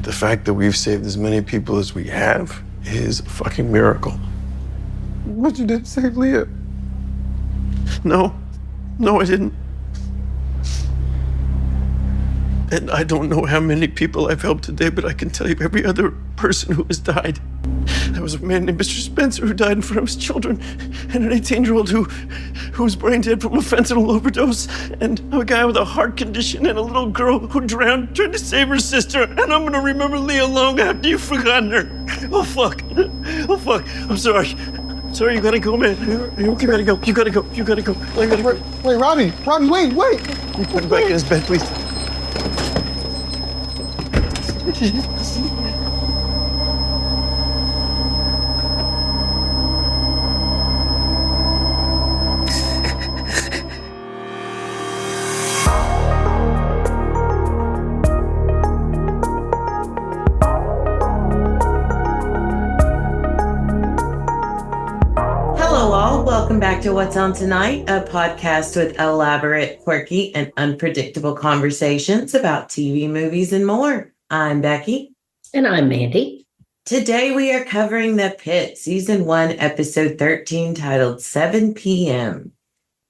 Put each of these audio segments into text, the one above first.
The fact that we've saved as many people as we have is a fucking miracle. But you didn't save Leah. No, I didn't. And I don't know how many people I've helped today, but I can tell you every other person who has died. There was a man named Mr. Spencer who died in front of his children, and an 18-year-old who was brain dead from a fentanyl overdose, and a guy with a heart condition, and a little girl who drowned trying to save her sister. And I'm gonna remember Leah long after you've forgotten her. Oh fuck. I'm sorry. Sorry, you gotta go, man. You gotta go. You gotta go. Wait, Robbie, wait. You put him back in his bed, please. Welcome back to What's On Tonight, a podcast with elaborate, quirky, and unpredictable conversations about TV, movies, and more. I'm Becky. And I'm Mandy. Today we are covering the Pitt Season 1, Episode 13, titled 7 p.m.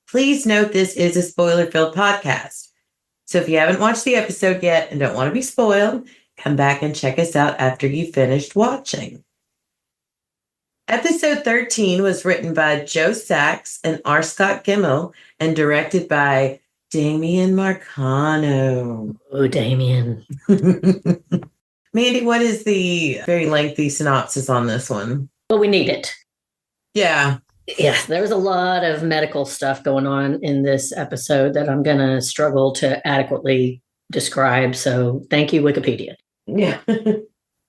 Please note this is a spoiler-filled podcast. So if you haven't watched the episode yet and don't want to be spoiled, come back and check us out after you've finished watching. Episode 13 was written by Joe Sachs and R. Scott Gemmell and directed by Damien Marcano. Oh, Damien. Mandy, what is the very lengthy synopsis on this one? Well, we need it. Yeah. Yeah, there's a lot of medical stuff going on in this episode that I'm going to struggle to adequately describe. So thank you, Wikipedia. Yeah.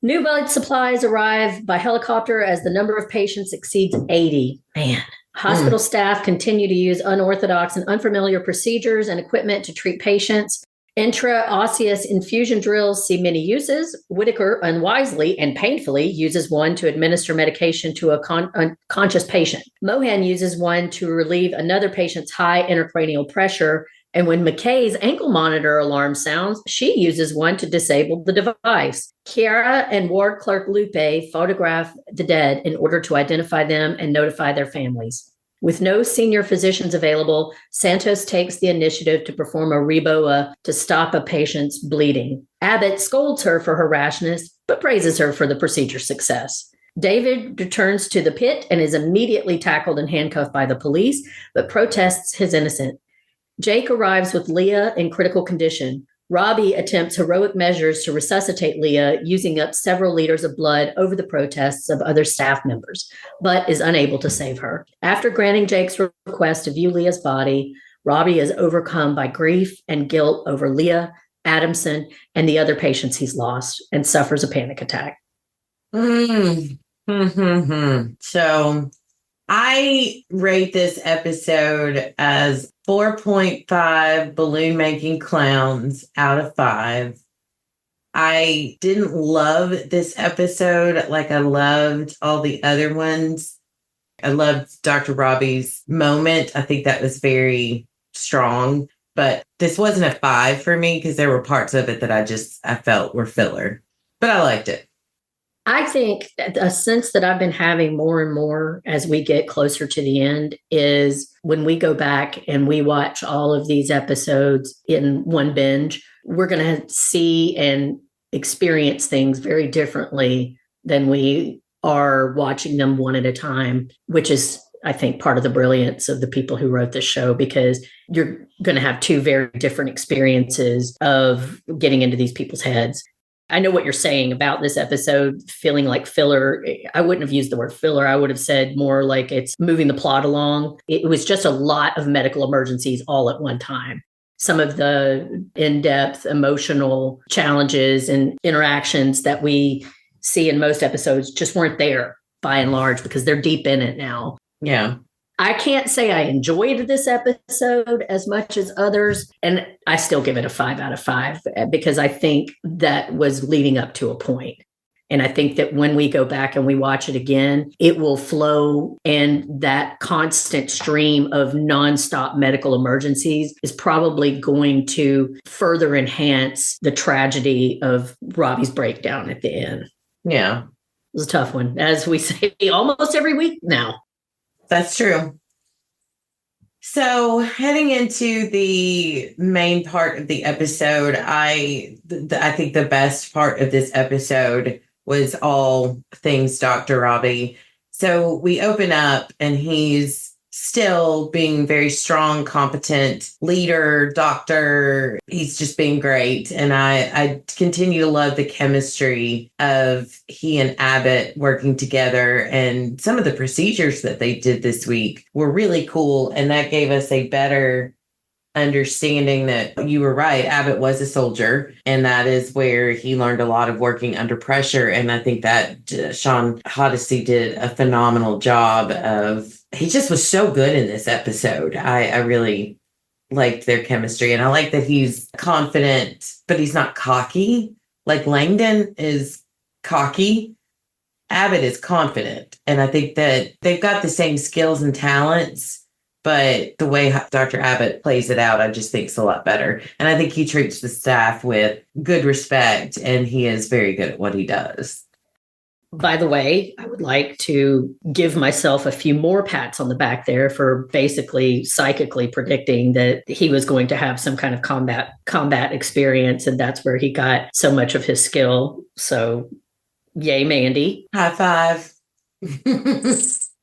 New blood supplies arrive by helicopter as the number of patients exceeds 80. Man. Hospital staff continue to use unorthodox and unfamiliar procedures and equipment to treat patients. Intraosseous infusion drills see many uses. Whitaker unwisely and painfully uses one to administer medication to a unconscious patient. Mohan uses one to relieve another patient's high intracranial pressure. And when McKay's ankle monitor alarm sounds, she uses one to disable the device. Kiara and ward clerk Lupe photograph the dead in order to identify them and notify their families. With no senior physicians available, Santos takes the initiative to perform a reboa to stop a patient's bleeding. Abbott scolds her for her rashness, but praises her for the procedure's success. David returns to the pit and is immediately tackled and handcuffed by the police, but protests his innocence. Jake arrives with Leah in critical condition. Robbie attempts heroic measures to resuscitate Leah, using up several liters of blood over the protests of other staff members, but is unable to save her. After granting Jake's request to view Leah's body, Robbie is overcome by grief and guilt over Leah, Adamson, and the other patients he's lost, and suffers a panic attack. So I rate this episode as 4.5 balloon making clowns out of 5. I didn't love this episode like I loved all the other ones. I loved Dr. Robbie's moment. I think that was very strong, but this wasn't a 5 for me because there were parts of it that I felt were filler, but I liked it. I think a sense that I've been having more and more as we get closer to the end is when we go back and we watch all of these episodes in one binge, we're going to see and experience things very differently than we are watching them one at a time, which is, I think, part of the brilliance of the people who wrote this show, because you're going to have two very different experiences of getting into these people's heads. I know what you're saying about this episode feeling like filler. I wouldn't have used the word filler. I would have said more like it's moving the plot along. It was just a lot of medical emergencies all at one time. Some of the in-depth emotional challenges and interactions that we see in most episodes just weren't there by and large because they're deep in it now. Yeah. I can't say I enjoyed this episode as much as others, and I still give it a 5 out of 5 because I think that was leading up to a point. And I think that when we go back and we watch it again, it will flow. And that constant stream of nonstop medical emergencies is probably going to further enhance the tragedy of Robbie's breakdown at the end. Yeah. It was a tough one, as we say almost every week now. That's true. So heading into the main part of the episode, I think the best part of this episode was all things Dr. Robbie. So we open up and he's still being very strong, competent leader, doctor. He's just being great. And I continue to love the chemistry of he and Abbott working together. And some of the procedures that they did this week were really cool. And that gave us a better understanding that you were right. Abbott was a soldier, and that is where he learned a lot of working under pressure. And I think that Sean Hoddesy did a phenomenal job he just was so good in this episode. I really liked their chemistry, and I like that he's confident, but he's not cocky. Like Langdon is cocky. Abbott is confident. And I think that they've got the same skills and talents, but the way Dr. Abbott plays it out, I just think is a lot better. And I think he treats the staff with good respect, and he is very good at what he does. By the way, I would like to give myself a few more pats on the back there for basically psychically predicting that he was going to have some kind of combat experience, and that's where he got so much of his skill. So, yay, Mandy. High five.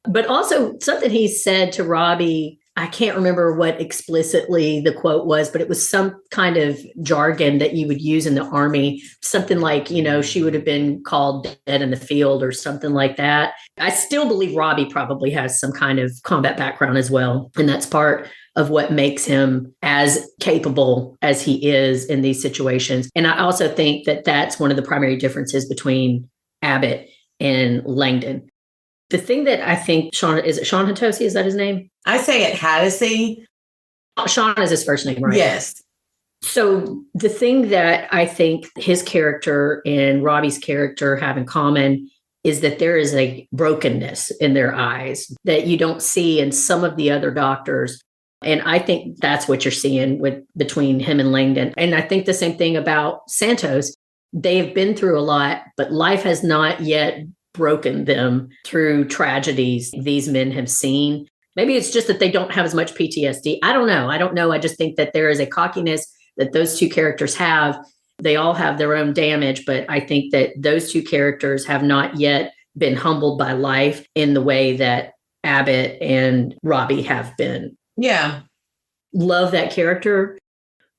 But also something he said to Robbie, I can't remember what explicitly the quote was, but it was some kind of jargon that you would use in the Army, something like, she would have been called dead in the field or something like that. I still believe Robbie probably has some kind of combat background as well. And that's part of what makes him as capable as he is in these situations. And I also think that that's one of the primary differences between Abbott and Langdon. The thing that I think Sean Hatosi? Is that his name? I say it Haddisy. Sean is his first name, right? Yes. So the thing that I think his character and Robbie's character have in common is that there is a brokenness in their eyes that you don't see in some of the other doctors. And I think that's what you're seeing between him and Langdon. And I think the same thing about Santos. They've been through a lot, but life has not yet broken them through tragedies these men have seen. Maybe it's just that they don't have as much PTSD. I don't know. I just think that there is a cockiness that those two characters have. They all have their own damage, but I think that those two characters have not yet been humbled by life in the way that Abbott and Robbie have been. Yeah. Love that character.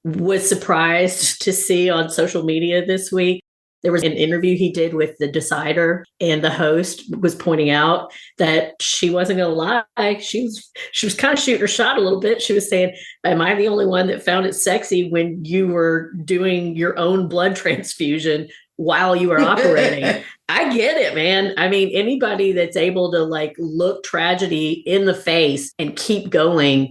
Was surprised to see on social media this week. There was an interview he did with the Decider, and the host was pointing out that she wasn't going to lie. She was kind of shooting her shot a little bit. She was saying, am I the only one that found it sexy when you were doing your own blood transfusion while you were operating? I get it, man. I mean, anybody that's able to look tragedy in the face and keep going,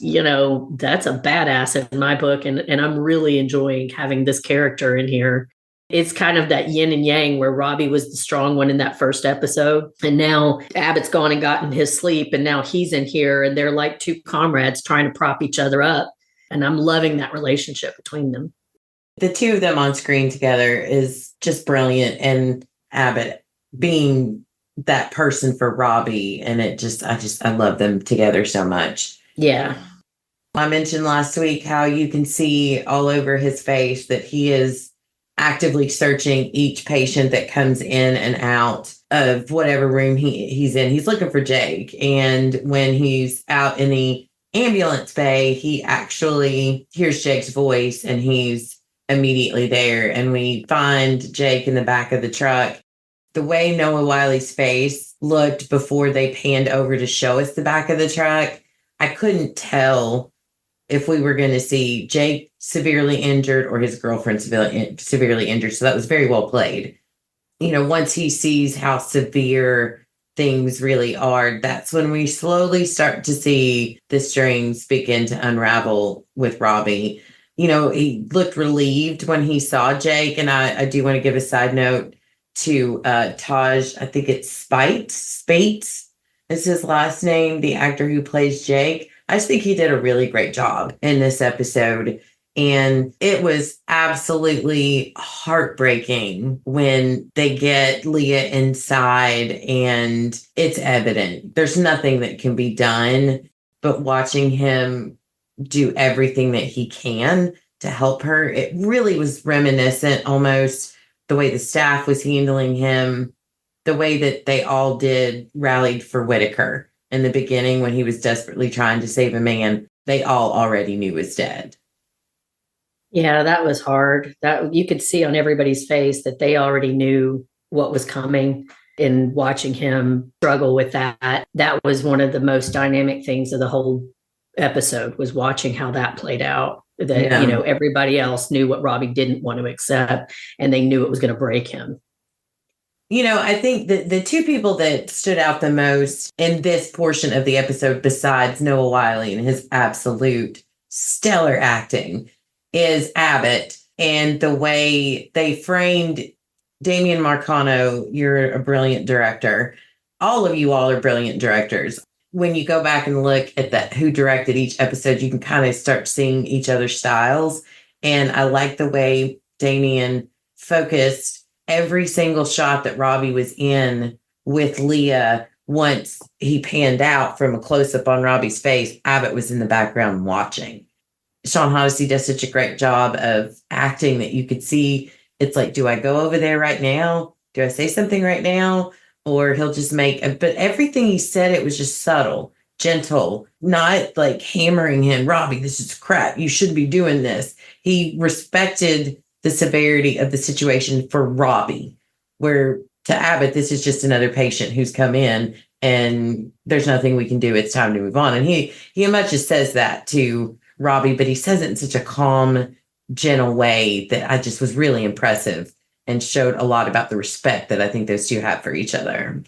that's a badass in my book. And I'm really enjoying having this character in here. It's kind of that yin and yang where Robbie was the strong one in that first episode. And now Abbott's gone and gotten his sleep. And now he's in here and they're like two comrades trying to prop each other up. And I'm loving that relationship between them. The two of them on screen together is just brilliant. And Abbott being that person for Robbie. And I love them together so much. Yeah. I mentioned last week how you can see all over his face that he is actively searching each patient that comes in and out of whatever room he's in. He's looking for Jake. And when he's out in the ambulance bay, he actually hears Jake's voice and he's immediately there. And we find Jake in the back of the truck. The way Noah Wiley's face looked before they panned over to show us the back of the truck, I couldn't tell if we were going to see Jake severely injured or his girlfriend severely injured. So that was very well played. Once he sees how severe things really are, that's when we slowly start to see the strings begin to unravel with Robbie. He looked relieved when he saw Jake. And I do want to give a side note. to Taj, I think it's Spates is his last name, the actor who plays Jake. I just think he did a really great job in this episode. And it was absolutely heartbreaking when they get Leah inside and it's evident. There's nothing that can be done, but watching him do everything that he can to help her, it really was reminiscent almost the way the staff was handling him, the way that they all rallied for Whitaker in the beginning when he was desperately trying to save a man they all already knew was dead. Yeah, that was hard. That you could see on everybody's face that they already knew what was coming. And watching him struggle with that was one of the most dynamic things of the whole episode, was watching how that played out. That, everybody else knew what Robbie didn't want to accept, and they knew it was going to break him. I think that the two people that stood out the most in this portion of the episode, besides Noah Wyle and his absolute stellar acting, is Abbott and the way they framed Damian Marcano. You're a brilliant director. All of you all are brilliant directors. When you go back and look at who directed each episode, you can kind of start seeing each other's styles. And I like the way Damian focused every single shot that Robbie was in with Leah. Once he panned out from a close-up on Robbie's face, Abbott was in the background watching. Sean Honesty does such a great job of acting that you could see. It's like, do I go over there right now? Do I say something right now? Or he'll just but everything he said, it was just subtle, gentle, not like hammering him. Robbie, this is crap. You shouldn't be doing this. He respected the severity of the situation for Robbie, where to Abbott, this is just another patient who's come in and there's nothing we can do. It's time to move on. And he much just says that to Robbie, but he says it in such a calm, gentle way that I just was really impressive and showed a lot about the respect that I think those two have for each other.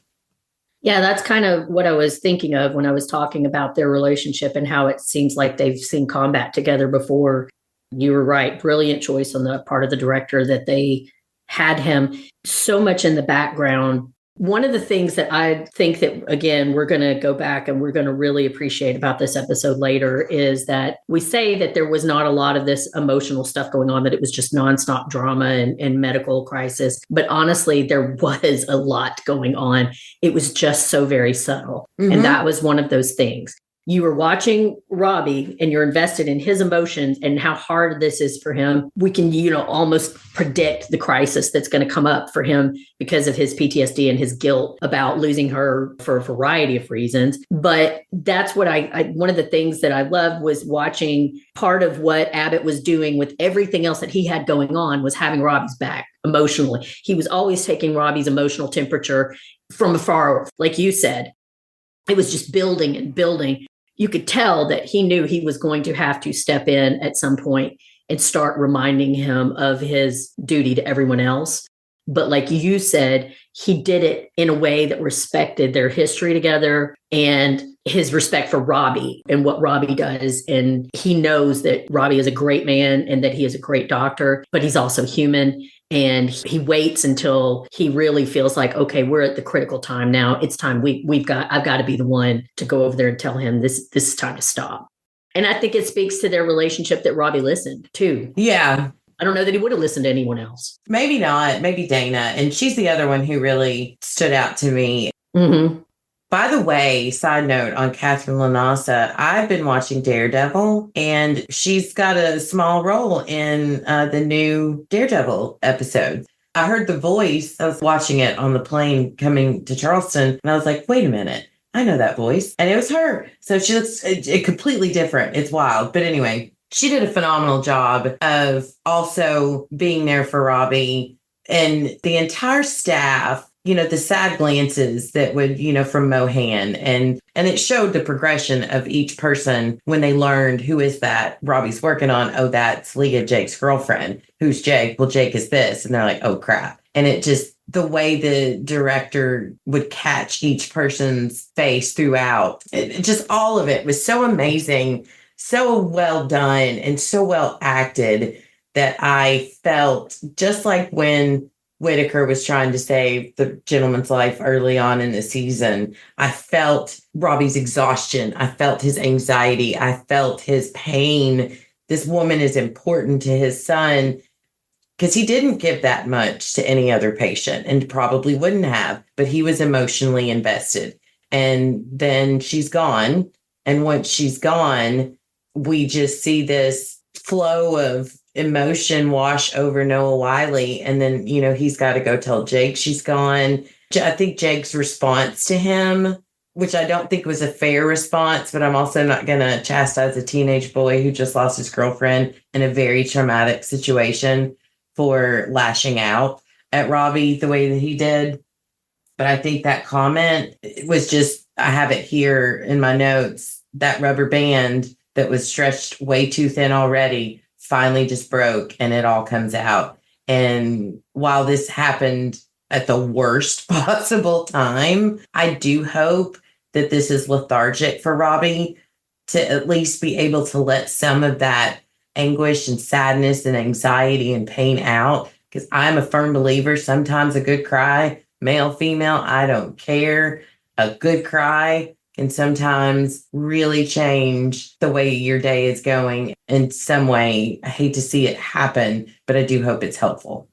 Yeah, that's kind of what I was thinking of when I was talking about their relationship and how it seems like they've seen combat together before. You were right. Brilliant choice on the part of the director that they had him so much in the background. One of the things that I think that, again, we're going to go back and we're going to really appreciate about this episode later is that we say that there was not a lot of this emotional stuff going on, that it was just nonstop drama and medical crisis. But honestly, there was a lot going on. It was just so very subtle. Mm-hmm. And that was one of those things. You were watching Robbie and you're invested in his emotions and how hard this is for him. We can, almost predict the crisis that's going to come up for him because of his PTSD and his guilt about losing her for a variety of reasons. But that's what one of the things that I loved was watching. Part of what Abbott was doing with everything else that he had going on was having Robbie's back emotionally. He was always taking Robbie's emotional temperature from afar. Like you said, it was just building and building. You could tell that he knew he was going to have to step in at some point and start reminding him of his duty to everyone else. But like you said, he did it in a way that respected their history together and his respect for Robbie and what Robbie does. And he knows that Robbie is a great man and that he is a great doctor, but he's also human. And he waits until he really feels like, okay, we're at the critical time now. It's time. I've got to be the one to go over there and tell him this is time to stop. And I think it speaks to their relationship that Robbie listened to. Yeah. I don't know that he would have listened to anyone else. Maybe not. Maybe Dana. And she's the other one who really stood out to me. Mm-hmm. By the way, side note on Catherine Lanasa, I've been watching Daredevil, and she's got a small role in the new Daredevil episode. I heard the voice. I was watching it on the plane coming to Charleston, and I was like, wait a minute. I know that voice. And it was her. So she looks completely different. It's wild. But anyway, she did a phenomenal job of also being there for Robbie and the entire staff. The sad glances that would, from Mohan. And it showed the progression of each person when they learned, who is that Robbie's working on? Oh, that's Leah, Jake's girlfriend. Who's Jake? Well, Jake is this. And they're like, oh, crap. And it just, the way the director would catch each person's face throughout, just all of it was so amazing, so well done, and so well acted that I felt just like when Whitaker was trying to save the gentleman's life early on in the season. I felt Robbie's exhaustion. I felt his anxiety. I felt his pain. This woman is important to his son because he didn't give that much to any other patient and probably wouldn't have, but he was emotionally invested. And then she's gone. And once she's gone, we just see this flow of emotion wash over Noah Wiley. And then, he's got to go tell Jake she's gone. I think Jake's response to him, which I don't think was a fair response, but I'm also not going to chastise a teenage boy who just lost his girlfriend in a very traumatic situation for lashing out at Robbie the way that he did. But I think that comment was just, I have it here in my notes, that rubber band that was stretched way too thin already finally just broke and it all comes out. And while this happened at the worst possible time, I do hope that this is lethargic for Robbie to at least be able to let some of that anguish and sadness and anxiety and pain out. Because I'm a firm believer, sometimes a good cry, male, female, I don't care. A good cry can sometimes really change the way your day is going in some way. I hate to see it happen, but I do hope it's helpful.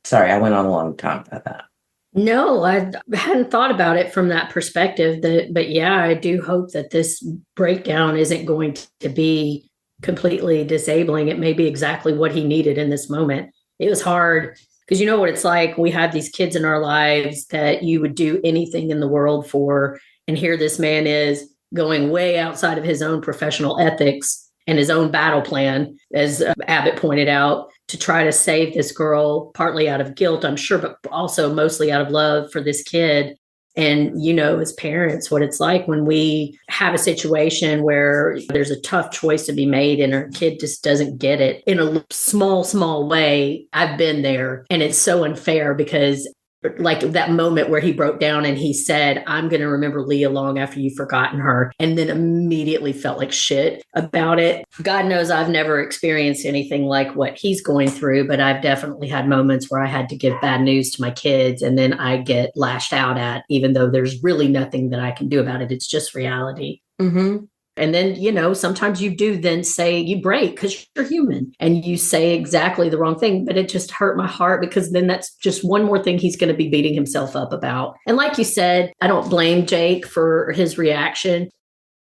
Sorry, I went on a long time about that. No, I hadn't thought about it from that perspective. But yeah, I do hope that this breakdown isn't going to be completely disabling. It may be exactly what he needed in this moment. It was hard because you know what it's like. We have these kids in our lives that you would do anything in the world for. And here this man is going way outside of his own professional ethics and his own battle plan, as Abbott pointed out, to try to save this girl, partly out of guilt, I'm sure, but also mostly out of love for this kid. And, as parents, what it's like when we have a situation where there's a tough choice to be made and our kid just doesn't get it in a small way. I've been there, and it's so unfair because like that moment where he broke down and he said, I'm going to remember Leah long after you've forgotten her, and then immediately felt like shit about it. God knows I've never experienced anything like what he's going through, but I've definitely had moments where I had to give bad news to my kids and then I get lashed out at, even though there's really nothing that I can do about it. It's just reality. Mm-hmm. And then, sometimes you do then say you break because you're human and you say exactly the wrong thing, but it just hurt my heart because then that's just one more thing he's going to be beating himself up about. And like you said, I don't blame Jake for his reaction.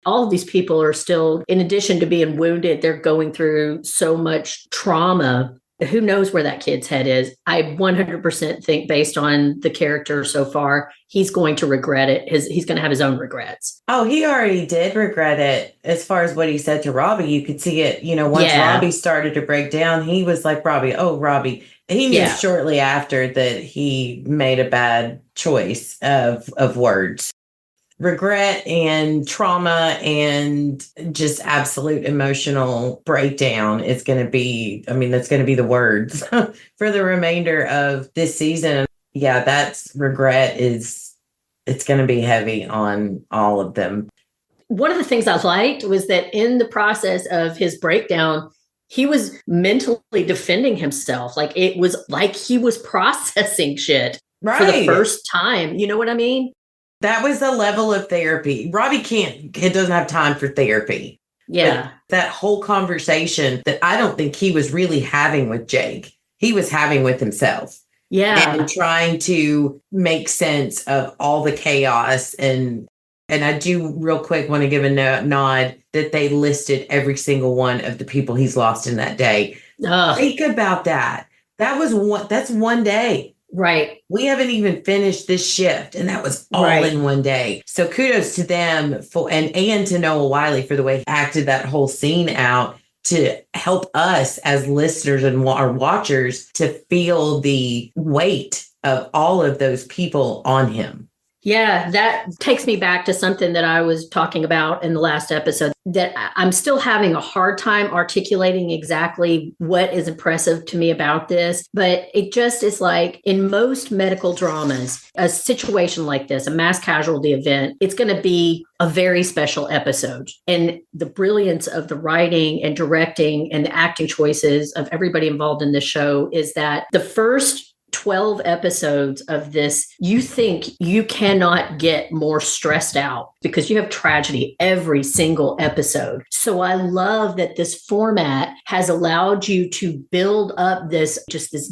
All of these people are still, in addition to being wounded, they're going through so much trauma. Who knows where that kid's head is? I 100% think, based on the character so far, he's going to regret it. He's going to have his own regrets. Oh, he already did regret it. As far as what he said to Robbie, you could see it. Once Robbie started to break down, he was like, Robbie. He knew shortly after that he made a bad choice of words. Regret and trauma and just absolute emotional breakdown is going to be, that's going to be the words for the remainder of this season. Yeah, that's regret it's going to be heavy on all of them. One of the things I liked was that in the process of his breakdown, he was mentally defending himself. Like it was like he was processing shit for the first time. You know what I mean? That was the level of therapy. Robbie doesn't have time for therapy. Yeah. But that whole conversation that I don't think he was really having with Jake, he was having with himself. Yeah. And trying to make sense of all the chaos. And I do real quick want to give a nod that they listed every single one of the people he's lost in that day. Think about that. That's one day. Right. We haven't even finished this shift, and that was all in one day. So kudos to them and to Noah Wiley for the way he acted that whole scene out to help us as listeners and our watchers to feel the weight of all of those people on him. Yeah, that takes me back to something that I was talking about in the last episode, that I'm still having a hard time articulating exactly what is impressive to me about this. But it just is like in most medical dramas, a situation like this, a mass casualty event, it's going to be a very special episode. And the brilliance of the writing and directing and the acting choices of everybody involved in this show is that the first 12 episodes of this, you think you cannot get more stressed out because you have tragedy every single episode. So I love that this format has allowed you to build up this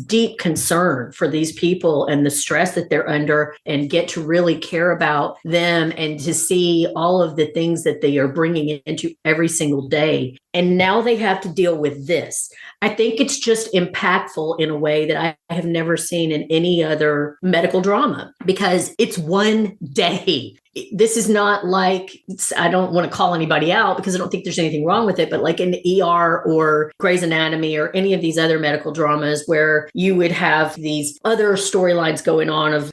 deep concern for these people and the stress that they're under, and get to really care about them and to see all of the things that they are bringing into every single day. And now they have to deal with this. I think it's just impactful in a way that I have never seen in any other medical drama, because it's one day. This is not like, I don't want to call anybody out because I don't think there's anything wrong with it, but like an ER or Grey's Anatomy or any of these other medical dramas where you would have these other storylines going on of,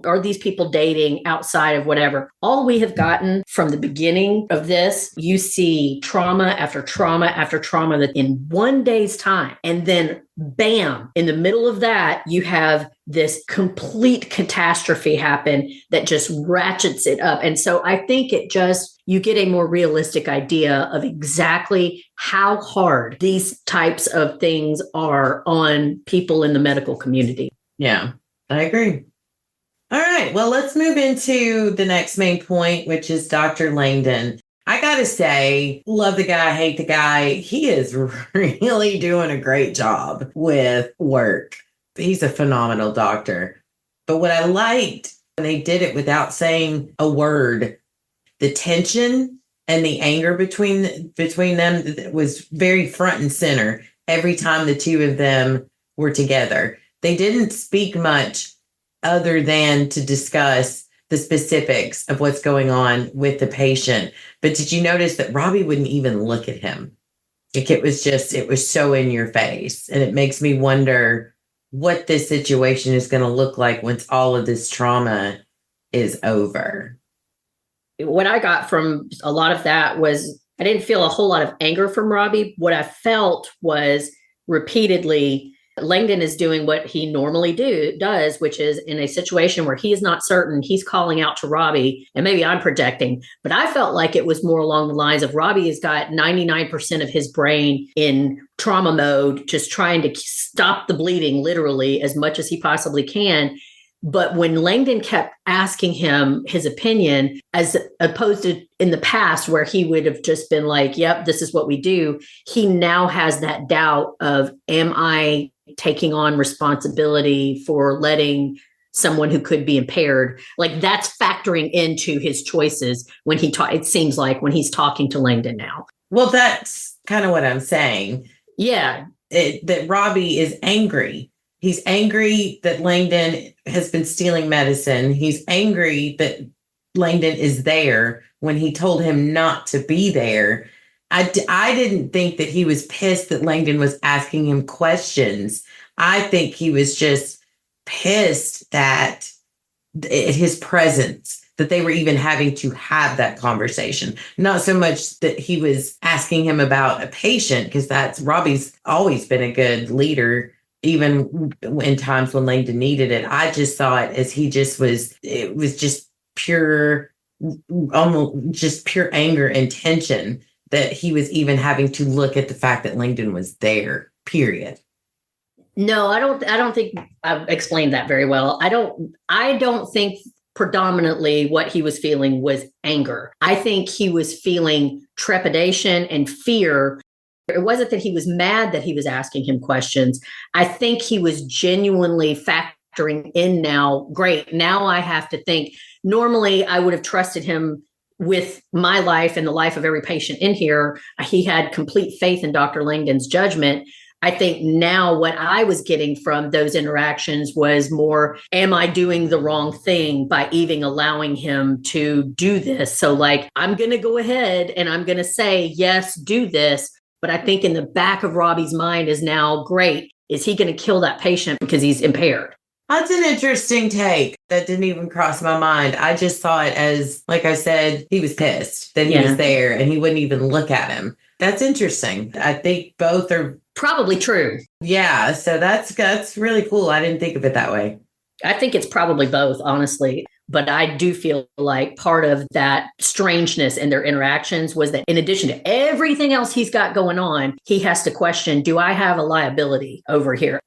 are these people dating outside of whatever? All we have gotten from the beginning of this, you see trauma after trauma after trauma that in one day's time. And then bam, in the middle of that, you have this complete catastrophe happen that just ratchets it up. And so I think you get a more realistic idea of exactly how hard these types of things are on people in the medical community. Yeah, I agree. All right, well, let's move into the next main point, which is Dr. Langdon. I gotta say, love the guy, hate the guy. He is really doing a great job with work. He's a phenomenal doctor. But what I liked, and they did it without saying a word, the tension and the anger between them was very front and center every time the two of them were together. They didn't speak much other than to discuss the specifics of what's going on with the patient. But did you notice that Robbie wouldn't even look at him? Like it was so in your face. And it makes me wonder what this situation is going to look like once all of this trauma is over. What I got from a lot of that was I didn't feel a whole lot of anger from Robbie. What I felt was repeatedly Langdon is doing what he normally does, which is in a situation where he is not certain, he's calling out to Robbie, and maybe I'm projecting, but I felt like it was more along the lines of Robbie has got 99% of his brain in trauma mode, just trying to stop the bleeding literally as much as he possibly can. But when Langdon kept asking him his opinion, as opposed to in the past where he would have just been like, yep, this is what we do, he now has that doubt of, am I taking on responsibility for letting someone who could be impaired? Like that's factoring into his choices when it seems like when he's talking to Langdon now. Well, that's kind of what I'm saying. Yeah. That Robbie is angry. He's angry that Langdon has been stealing medicine. He's angry that Langdon is there when he told him not to be there. I didn't think that he was pissed that Langdon was asking him questions. I think he was just pissed that his presence, that they were even having to have that conversation. Not so much that he was asking him about a patient, because Robbie's always been a good leader, even in times when Langdon needed it. I just saw it as it was just pure, almost just pure anger and tension that he was even having to look at the fact that Langdon was there, period. No, I don't think I've explained that very well. I don't think predominantly what he was feeling was anger. I think he was feeling trepidation and fear. It wasn't that he was mad that he was asking him questions. I think he was genuinely factoring in now, great, now I have to think. Normally, I would have trusted him with my life and the life of every patient in here. He had complete faith in Dr. Langdon's judgment. I think now what I was getting from those interactions was more, am I doing the wrong thing by even allowing him to do this? So like, I'm going to go ahead and I'm going to say, yes, do this. But I think in the back of Robbie's mind is now, great, is he going to kill that patient because he's impaired? That's an interesting take. That didn't even cross my mind. I just saw it as, like I said, he was pissed that he was there and he wouldn't even look at him. That's interesting. I think both are probably true. Yeah. So that's really cool. I didn't think of it that way. I think it's probably both, honestly. But I do feel like part of that strangeness in their interactions was that in addition to everything else he's got going on, he has to question, do I have a liability over here?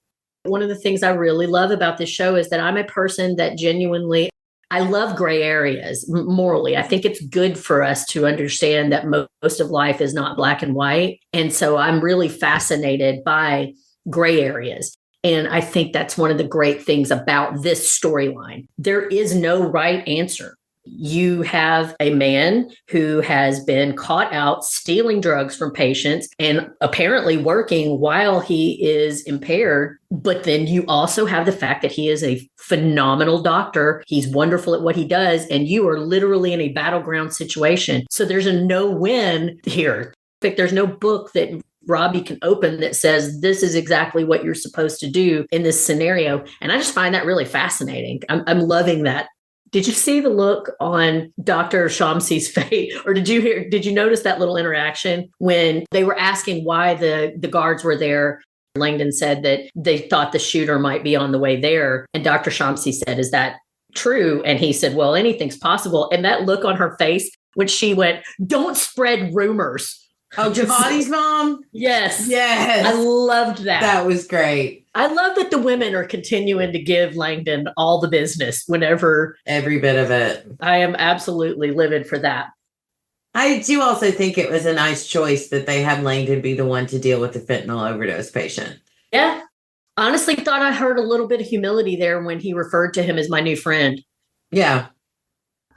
One of the things I really love about this show is that I'm a person that genuinely, I love gray areas morally. I think it's good for us to understand that most of life is not black and white. And so I'm really fascinated by gray areas. And I think that's one of the great things about this storyline. There is no right answer. You have a man who has been caught out stealing drugs from patients and apparently working while he is impaired. But then you also have the fact that he is a phenomenal doctor. He's wonderful at what he does. And you are literally in a battleground situation. So there's a no-win here. In fact, there's no book that Robbie can open that says this is exactly what you're supposed to do in this scenario. And I just find that really fascinating. I'm loving that. Did you see the look on Dr. Shamsi's face? Or did you notice that little interaction when they were asking why the guards were there? Langdon said that they thought the shooter might be on the way there. And Dr. Shamsi said, is that true? And he said, well, anything's possible. And that look on her face when she went, don't spread rumors. Oh, Javadi's mom? Yes. Yes. I loved that. That was great. I love that the women are continuing to give Langdon all the business whenever. Every bit of it. I am absolutely livid for that. I do also think it was a nice choice that they had Langdon be the one to deal with the fentanyl overdose patient. Yeah. Honestly, thought I heard a little bit of humility there when he referred to him as my new friend. Yeah.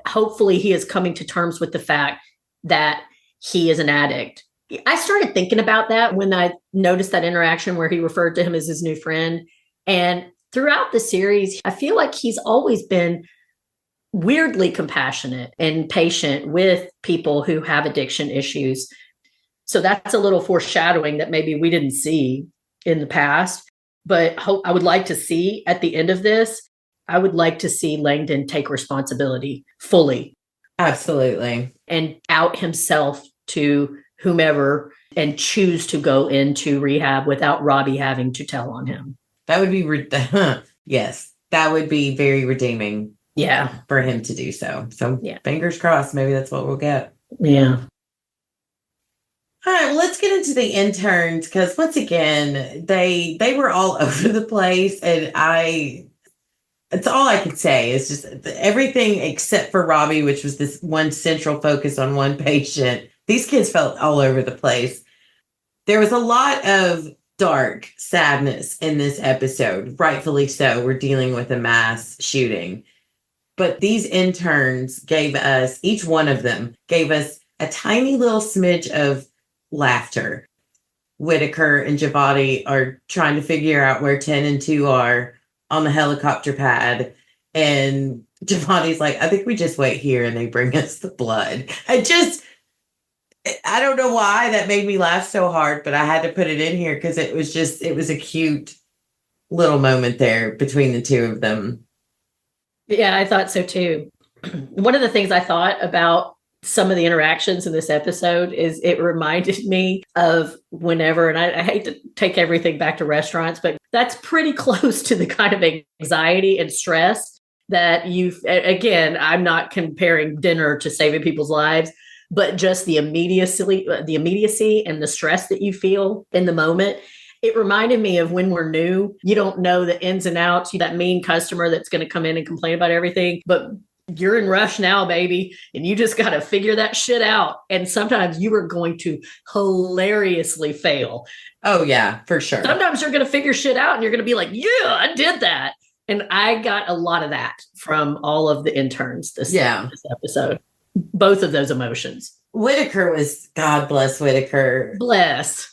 Hopefully he is coming to terms with the fact that he is an addict. I started thinking about that when I noticed that interaction where he referred to him as his new friend. And throughout the series, I feel like he's always been weirdly compassionate and patient with people who have addiction issues. So that's a little foreshadowing that maybe we didn't see in the past. But I would like to see at the end of this, I would like to see Langdon take responsibility fully. Absolutely. And out himself to whomever and choose to go into rehab without Robbie having to tell on him. That would be, yes, that would be very redeeming. Yeah. For him to do so. So yeah. Fingers crossed, maybe that's what we'll get. Yeah. All right, well, let's get into the interns because once again, they were all over the place. And it's all I could say is just everything except for Robbie, which was this one central focus on one patient. These kids felt all over the place. There was a lot of dark sadness in this episode, rightfully so. We're dealing with a mass shooting. But these interns gave us, each one of them gave us a tiny little smidge of laughter. Whitaker and Javadi are trying to figure out where 10 and 2 are on the helicopter pad. And Javadi's like, I think we just wait here and they bring us the blood. I don't know why that made me laugh so hard, but I had to put it in here because it was a cute little moment there between the two of them. Yeah, I thought so too. One of the things I thought about some of the interactions in this episode is it reminded me of whenever, and I hate to take everything back to restaurants, but that's pretty close to the kind of anxiety and stress that again, I'm not comparing dinner to saving people's lives, but just the immediacy and the stress that you feel in the moment. It reminded me of when we're new, you don't know the ins and outs, that mean customer that's going to come in and complain about everything, but you're in rush now, baby, and you just got to figure that shit out. And sometimes you are going to hilariously fail. Oh, yeah, for sure. Sometimes you're going to figure shit out and you're going to be like, yeah, I did that. And I got a lot of that from all of the interns this episode. Both of those emotions. Whitaker was, God bless Whitaker. Bless.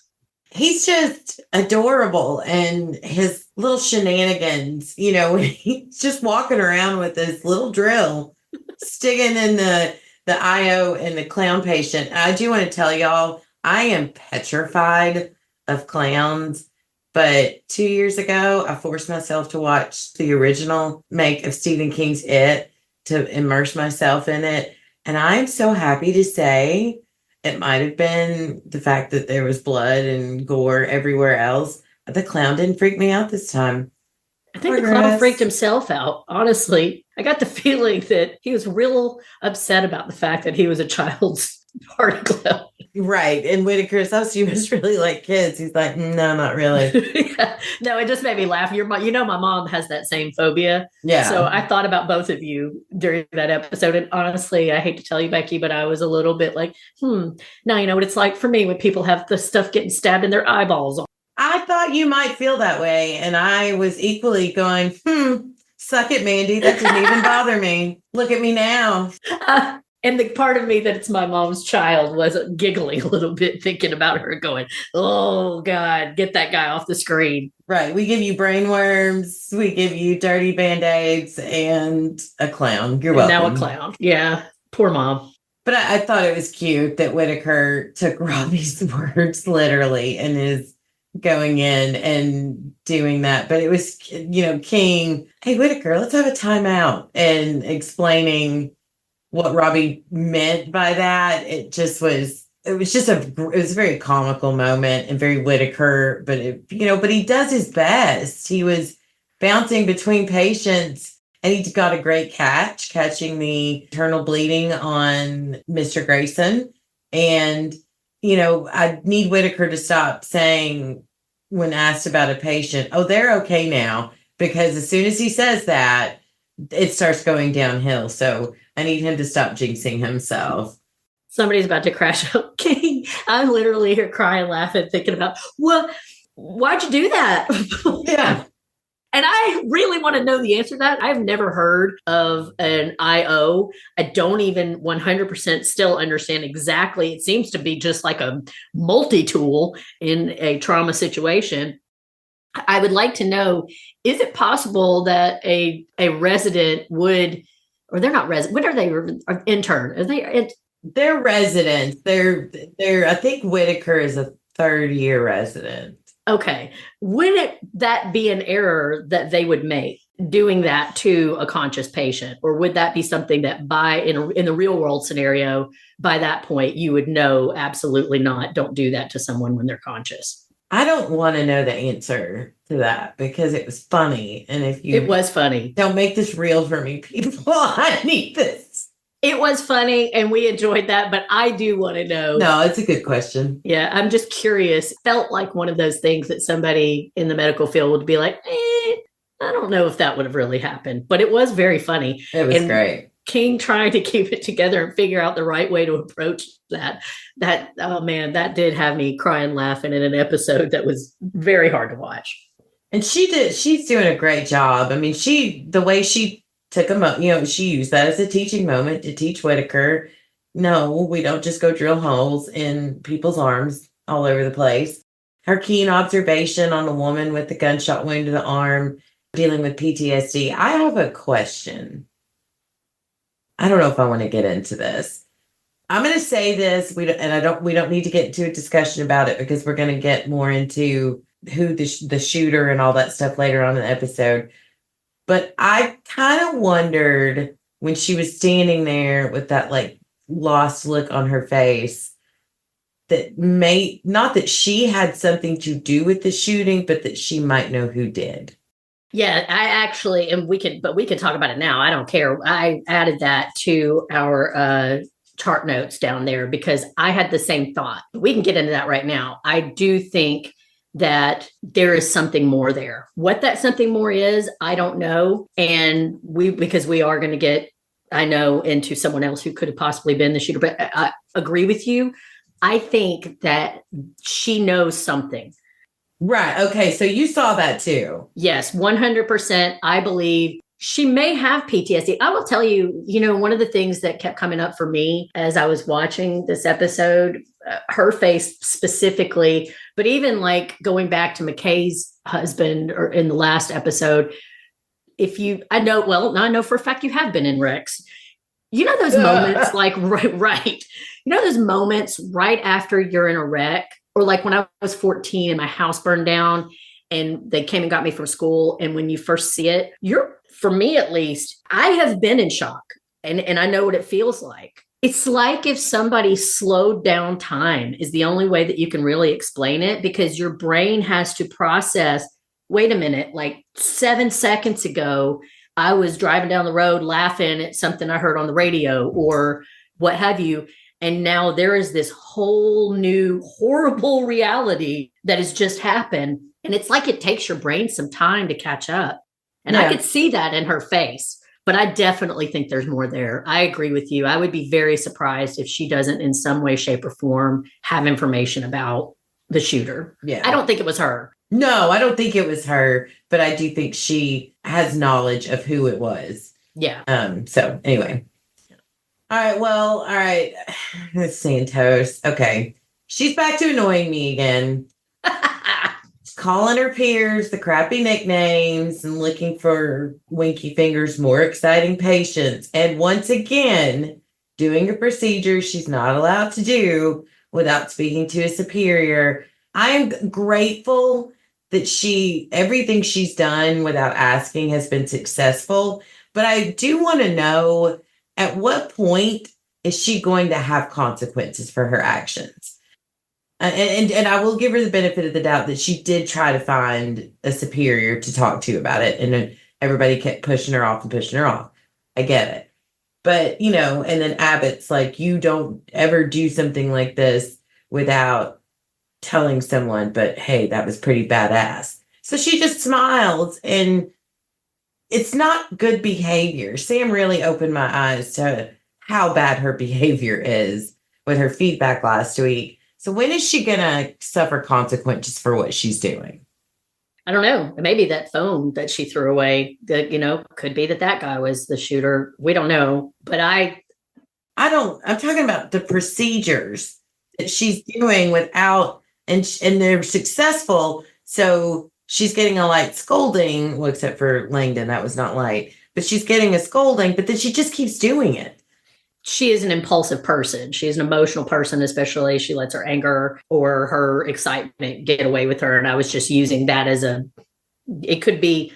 He's just adorable, and his little shenanigans, he's just walking around with this little drill, sticking in the IO and the clown patient. I do want to tell y'all, I am petrified of clowns, but 2 years ago, I forced myself to watch the original make of Stephen King's It to immerse myself in it. And I'm so happy to say it might have been the fact that there was blood and gore everywhere else. The clown didn't freak me out this time. I think Poor the clown Chris. freaked himself out. Honestly, I got the feeling that he was real upset about the fact that he was a child's party clown. Right. And Whitaker's house, you must really like kids. He's like, no, not really. Yeah. No, it just made me laugh. My mom has that same phobia. Yeah. So I thought about both of you during that episode. And honestly, I hate to tell you, Becky, but I was a little bit like, now you know what it's like for me when people have the stuff getting stabbed in their eyeballs. I thought you might feel that way. And I was equally going, suck it, Mandy. That didn't even bother me. Look at me now. And the part of me that it's my mom's child was giggling a little bit, thinking about her going, oh, God, get that guy off the screen. Right. We give you brain worms. We give you dirty Band-Aids and a clown. You're welcome. Now a clown. Yeah. Poor mom. But I thought it was cute that Whitaker took Robbie's words literally and is going in and doing that. But it was, King, hey, Whitaker, let's have a timeout, and explaining what Robbie meant by that. It was a very comical moment and very Whitaker, but he does his best. He was bouncing between patients and he got a great catching the internal bleeding on Mr. Grayson. And, I need Whitaker to stop saying when asked about a patient, oh, they're okay now, because as soon as he says that, it starts going downhill. So I need him to stop jinxing himself. Somebody's about to crash out. King, I'm literally here crying, laughing, thinking about, why'd you do that? Yeah. And I really want to know the answer to that. I've never heard of an IO. I don't even 100% still understand exactly. It seems to be just like a multi-tool in a trauma situation. I would like to know, is it possible that a resident would, or they're not resident, what are they, intern? Are they? They're residents. They're. I think Whitaker is a third-year resident. Okay. Would that be an error that they would make doing that to a conscious patient? Or would that be something that in the real world scenario, by that point, you would know absolutely not, don't do that to someone when they're conscious? I don't want to know the answer to that because it was funny. And it was funny. Don't make this real for me, people. I need this. It was funny and we enjoyed that, but I do want to know. No, it's a good question. Yeah, I'm just curious. Felt like one of those things that somebody in the medical field would be like, I don't know if that would have really happened, but it was very funny. It was great. King trying to keep it together and figure out the right way to approach that, oh man, that did have me crying, laughing in an episode that was very hard to watch. And she's doing a great job. I mean, the way she took she used that as a teaching moment to teach Whitaker, no, we don't just go drill holes in people's arms all over the place. Her keen observation on a woman with a gunshot wound to the arm, dealing with PTSD. I have a question. I don't know if I want to get into this. I'm going to say this, we don't need to get into a discussion about it because we're going to get more into who the shooter and all that stuff later on in the episode. But I kind of wondered when she was standing there with that like lost look on her face, that not that she had something to do with the shooting, but that she might know who did. Yeah, I actually, and we can talk about it now. I don't care. I added that to our chart notes down there because I had the same thought. We can get into that right now. I do think that there is something more there. What that something more is, I don't know. And because we are going to get, I know, into someone else who could have possibly been the shooter, but I agree with you. I think that she knows something. Right. Okay. So you saw that too. Yes, 100%. I believe she may have PTSD. I will tell you, one of the things that kept coming up for me as I was watching this episode, her face specifically, but even like going back to McKay's husband or in the last episode, I know for a fact you have been in wrecks. You know those moments like, right. You know those moments right after you're in a wreck, or like when I was 14 and my house burned down and they came and got me from school. And when you first see it, for me at least, I have been in shock and I know what it feels like. It's like if somebody slowed down time is the only way that you can really explain it, because your brain has to process wait a minute, like 7 seconds ago, I was driving down the road laughing at something I heard on the radio or what have you. And now there is this whole new horrible reality that has just happened. And it's like it takes your brain some time to catch up. And I could see that in her face. But I definitely think there's more there. I agree with you. I would be very surprised if she doesn't in some way, shape, or form have information about the shooter. Yeah. I don't think it was her. No, I don't think it was her, but I do think she has knowledge of who it was. Yeah. So anyway. All right. Santos. Okay. She's back to annoying me again. Calling her peers the crappy nicknames and looking for Winky Finger's more exciting patients. And once again, doing a procedure she's not allowed to do without speaking to a superior. I'm grateful that everything she's done without asking has been successful. But I do want to know, at what point is she going to have consequences for her actions? And I will give her the benefit of the doubt that she did try to find a superior to talk to about it. And then everybody kept pushing her off and pushing her off. I get it. But, and then Abbott's like, you don't ever do something like this without telling someone, but hey, that was pretty badass. So she just smiles, and it's not good behavior. Sam really opened my eyes to how bad her behavior is with her feedback last week. So when is she going to suffer consequences for what she's doing? I don't know. Maybe that phone that she threw away, could be that guy was the shooter. We don't know. But I'm talking about the procedures that she's doing without, and they're successful. So she's getting a light scolding, well, except for Langdon, that was not light, but she's getting a scolding, but then she just keeps doing it. She is an impulsive person. She's an emotional person, especially she lets her anger or her excitement get away with her. And I was just using that it could be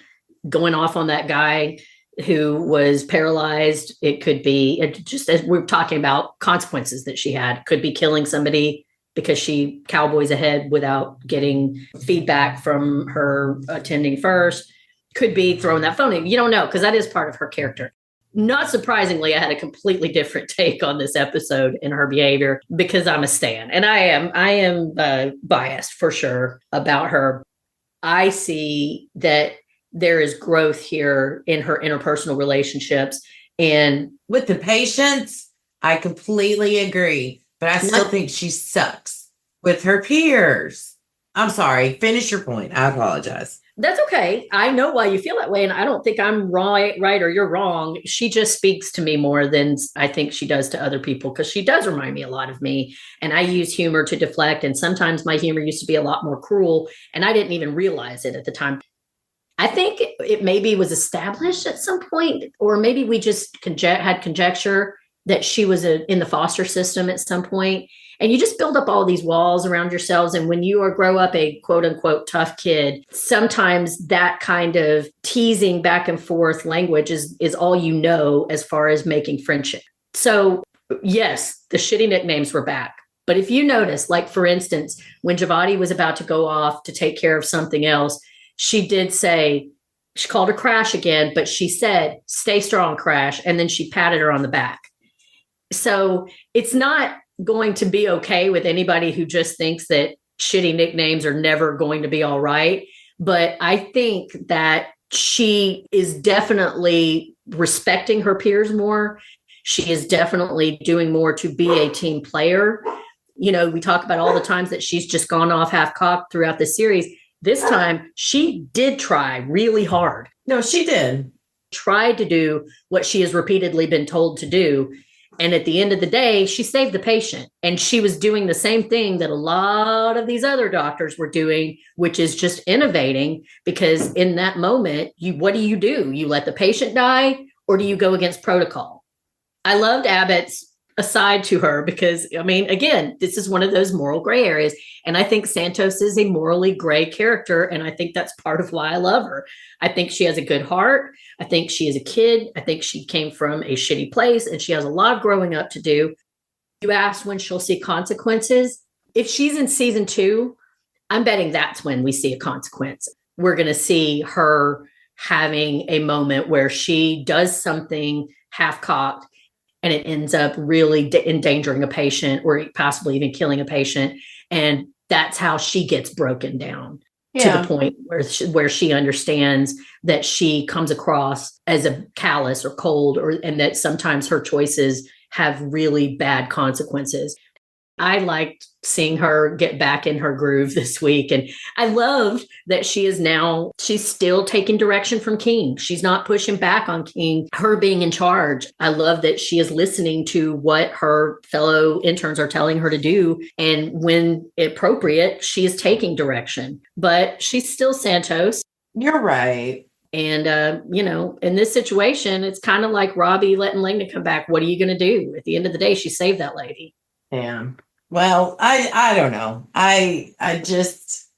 going off on that guy who was paralyzed. It could be just as we're talking about consequences that she had, could be killing somebody because she cowboys ahead without getting feedback from her attending first. Could be throwing that phone in. You don't know, because that is part of her character. Not surprisingly, I had a completely different take on this episode and her behavior because I'm a stan, and I am biased for sure about her. I see that there is growth here in her interpersonal relationships, and with the patients, I completely agree, but I still think she sucks with her peers. I'm sorry. Finish your point. I apologize. That's okay. I know why you feel that way, and I don't think I'm right or you're wrong. She just speaks to me more than I think she does to other people, because she does remind me a lot of me, and I use humor to deflect, and sometimes my humor used to be a lot more cruel, and I didn't even realize it at the time. I think it maybe was established at some point, or maybe we just had conjecture that she was in the foster system at some point. And you just build up all these walls around yourselves. And when you grow up a quote unquote tough kid, sometimes that kind of teasing back and forth language is all you know as far as making friendship. So yes, the shitty nicknames were back. But if you notice, like for instance, when Javati was about to go off to take care of something else, she did say, she called her Crash again, but she said, "Stay strong, Crash." And then she patted her on the back. So it's not going to be okay with anybody who just thinks that shitty nicknames are never going to be all right. But I think that she is definitely respecting her peers more. She is definitely doing more to be a team player. We talk about all the times that she's just gone off half-cocked throughout the series. This time, she did try really hard. No, she did. Tried to do what she has repeatedly been told to do. And at the end of the day, she saved the patient. And she was doing the same thing that a lot of these other doctors were doing, which is just innovating. Because in that moment, what do? You let the patient die, or do you go against protocol? I loved Abbott's aside to her because, again, this is one of those moral gray areas. And I think Santos is a morally gray character. And I think that's part of why I love her. I think she has a good heart. I think she is a kid. I think she came from a shitty place and she has a lot of growing up to do. You asked when she'll see consequences. If she's in season 2, I'm betting that's when we see a consequence. we're going to see her having a moment where she does something half-cocked and it ends up really endangering a patient or possibly even killing a patient. And that's how she gets broken down to the point where she understands that she comes across as a callous or cold, and that sometimes her choices have really bad consequences. I liked seeing her get back in her groove this week. And I loved that she's still taking direction from King. She's not pushing back on King, her being in charge. I love that she is listening to what her fellow interns are telling her to do. And when appropriate, she is taking direction, but she's still Santos. You're right. And, in this situation, it's kind of like Robbie letting Lena come back. What are you going to do? At the end of the day, she saved that lady. Yeah. Well, I don't know. I just,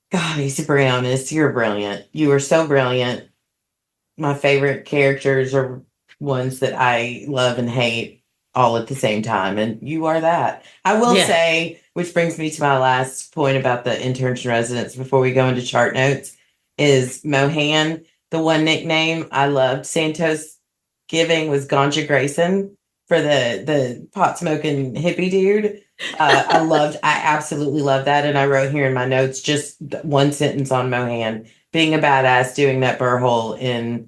God, he's Brianna, you're brilliant. You are so brilliant. My favorite characters are ones that I love and hate all at the same time. And you are that. I will say, which brings me to my last point about the interns and residents before we go into chart notes, is Mohan. The one nickname I loved Santos giving was Ganja Grayson for the pot smoking hippie dude. I absolutely love that. And I wrote here in my notes just one sentence on Mohan being a badass doing that burr hole in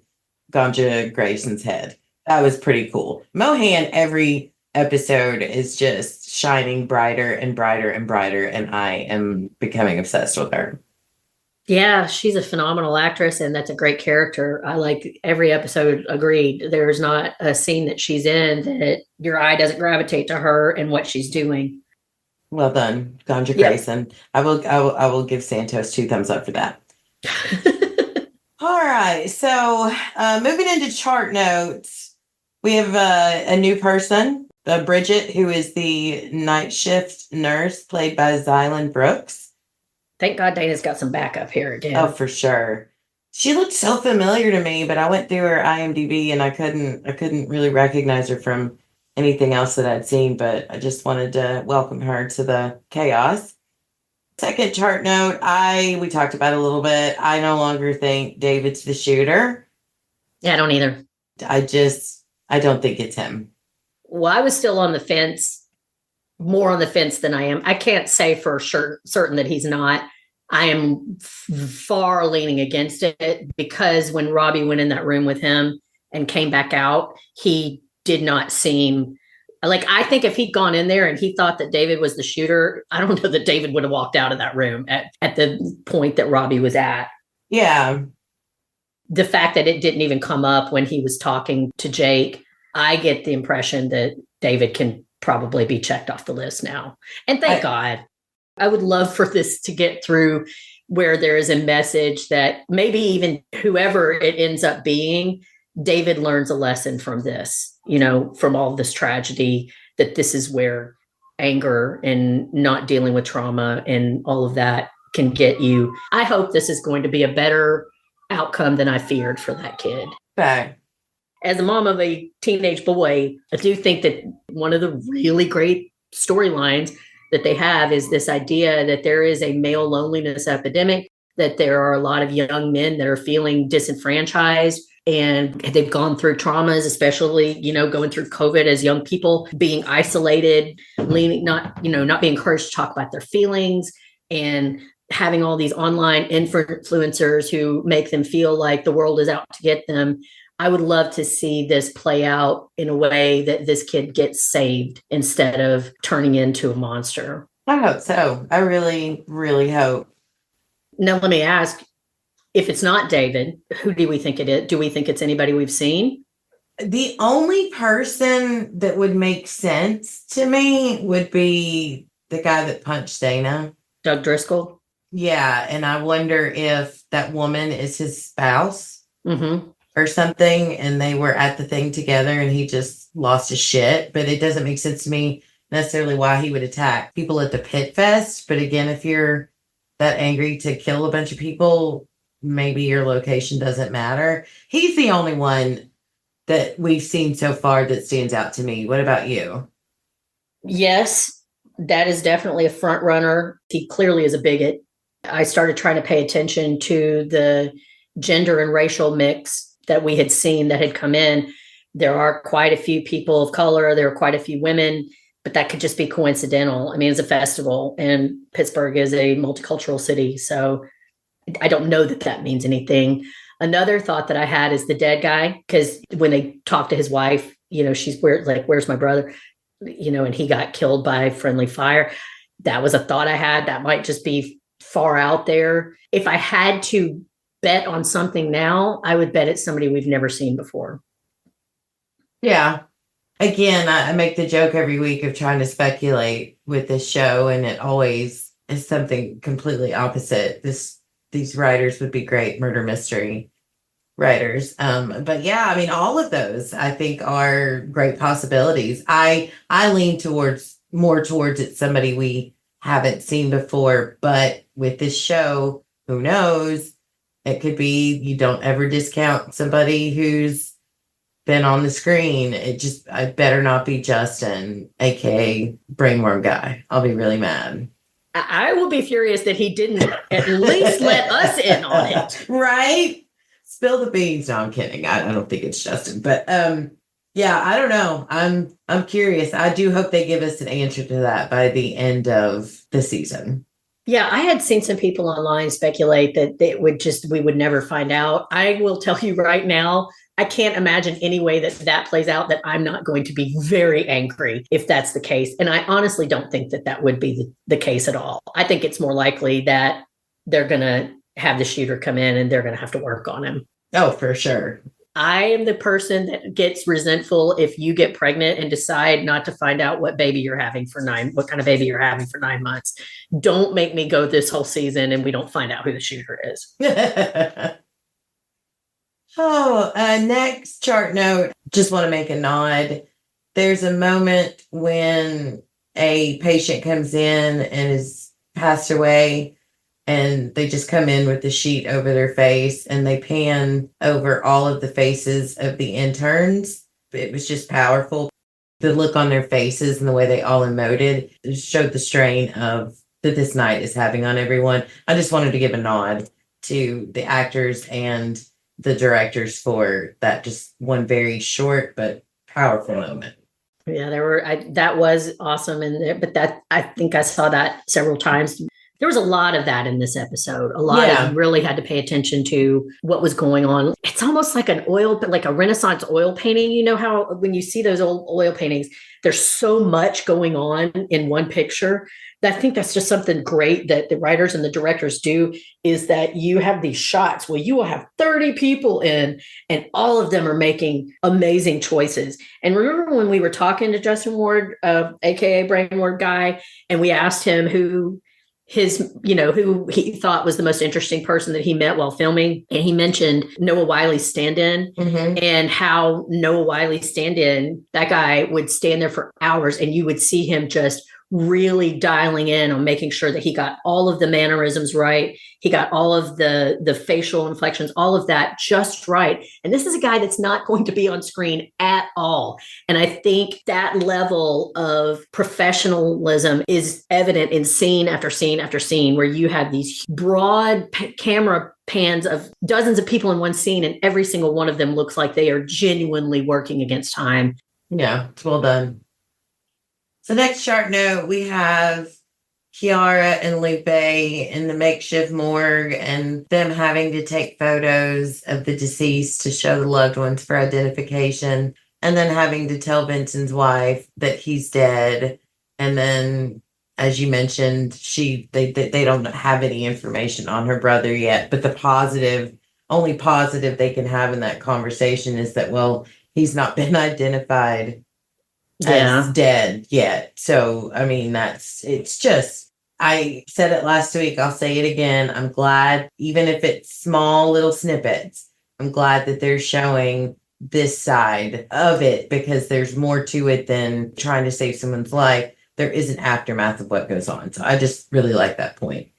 Ganja Grayson's head. That was pretty cool. Mohan, every episode is just shining brighter and brighter and brighter. And I am becoming obsessed with her. Yeah, she's a phenomenal actress, and that's a great character. I like every episode. Agreed. There's not a scene that she's in that your eye doesn't gravitate to her and what she's doing. Well done, Ganja Grayson. I will give Santos 2 thumbs up for that. All right. So moving into chart notes, we have a new person, Bridget, who is the night shift nurse played by Zylan Brooks. Thank God Dana's got some backup here again. Oh, for sure. She looked so familiar to me, but I went through her IMDb and I couldn't really recognize her from anything else that I'd seen, but I just wanted to welcome her to the chaos. Second chart note, we talked about a little bit. I no longer think David's the shooter. Yeah, I don't either. I don't think it's him. Well, I was still on the fence. More on the fence than I am. I can't say for sure, certain that he's not. I am far leaning against it because when Robbie went in that room with him and came back out, he did not seem like, I think if he'd gone in there and he thought that David was the shooter, I don't know that David would have walked out of that room at the point that Robbie was at. Yeah. The fact that it didn't even come up when he was talking to Jake, I get the impression that David can probably be checked off the list now. And thank God. I would love for this to get through where there is a message that maybe even whoever it ends up being, David learns a lesson from this, from all this tragedy, that this is where anger and not dealing with trauma and all of that can get you. I hope this is going to be a better outcome than I feared for that kid. Okay. As a mom of a teenage boy, I do think that one of the really great storylines that they have is this idea that there is a male loneliness epidemic, that there are a lot of young men that are feeling disenfranchised and they've gone through traumas, especially, going through COVID as young people, being isolated, not being encouraged to talk about their feelings, and having all these online influencers who make them feel like the world is out to get them. I would love to see this play out in a way that this kid gets saved instead of turning into a monster. I hope so. I really, really hope. Now, let me ask, if it's not David, who do we think it is? Do we think it's anybody we've seen? The only person that would make sense to me would be the guy that punched Dana. Doug Driscoll? Yeah, and I wonder if that woman is his spouse. Mm-hmm. Or something, and they were at the thing together and he just lost his shit. But it doesn't make sense to me necessarily why he would attack people at the Pitt Fest. But again, if you're that angry to kill a bunch of people, maybe your location doesn't matter. He's the only one that we've seen so far that stands out to me. What about you? Yes, that is definitely a front runner. He clearly is a bigot. I started trying to pay attention to the gender and racial mix that we had seen that had come in. There are quite a few people of color. There are quite a few women, but that could just be coincidental. I mean, it's a festival and Pittsburgh is a multicultural city. So I don't know that that means anything. Another thought that I had is the dead guy, because when they talk to his wife, she's where's my brother? And he got killed by friendly fire. That was a thought I had. That might just be far out there. If I had to bet on something now, I would bet it's somebody we've never seen before. Yeah. Again, I make the joke every week of trying to speculate with this show, and it always is something completely opposite. These writers would be great murder mystery writers. But yeah, I mean, all of those I think are great possibilities. I lean more towards it's somebody we haven't seen before, but with this show, who knows? It could be you don't ever discount somebody who's been on the screen. I better not be Justin, aka Brainworm Guy. I'll be really mad. I will be furious that he didn't at least let us in on it. Right? Spill the beans. No, I'm kidding. I don't think it's Justin, but yeah, I don't know. I'm curious. I do hope they give us an answer to that by the end of the season. Yeah, I had seen some people online speculate that we would never find out. I will tell you right now, I can't imagine any way that plays out that I'm not going to be very angry if that's the case. And I honestly don't think that would be the case at all. I think it's more likely that they're going to have the shooter come in and they're going to have to work on him. Oh, for sure. I am the person that gets resentful if you get pregnant and decide not to find out what kind of baby you're having for 9 months. Don't make me go this whole season and we don't find out who the shooter is. Next chart note, just want to make a nod. There's a moment when a patient comes in and is passed away, and they just come in with the sheet over their face and they pan over all of the faces of the interns. It was just powerful. The look on their faces and the way they all emoted showed the strain that this night is having on everyone. I just wanted to give a nod to the actors and the directors for that, just one very short but powerful moment. Yeah, that was awesome. But I think I saw that several times. There was a lot of that in this episode. A lot of really had to pay attention to what was going on. It's almost like like a Renaissance oil painting. You know how when you see those old oil paintings, there's so much going on in one picture. I think that's just something great that the writers and the directors do, is that you have these shots where you will have 30 people in and all of them are making amazing choices. And remember when we were talking to Justin Ward, aka Brainward Guy, and we asked him who he thought was the most interesting person that he met while filming. And he mentioned Noah Wiley's stand-in, and how Noah Wiley's stand-in, that guy would stand there for hours and you would see him just really dialing in on making sure that he got all of the mannerisms right. He got all of the facial inflections, all of that just right. And this is a guy that's not going to be on screen at all. And I think that level of professionalism is evident in scene after scene after scene, where you have these broad camera pans of dozens of people in one scene, and every single one of them looks like they are genuinely working against time. Yeah, it's well done. So next chart note, we have Kiara and Lupe in the makeshift morgue and them having to take photos of the deceased to show the loved ones for identification, and then having to tell Vincent's wife that he's dead. And then, as you mentioned, they don't have any information on her brother yet, but the only positive they can have in that conversation is that, well, he's not been identified as dead yet. So, I mean, I said it last week, I'll say it again. I'm glad, even if it's small little snippets, I'm glad that they're showing this side of it, because there's more to it than trying to save someone's life. There is an aftermath of what goes on. So I just really like that point.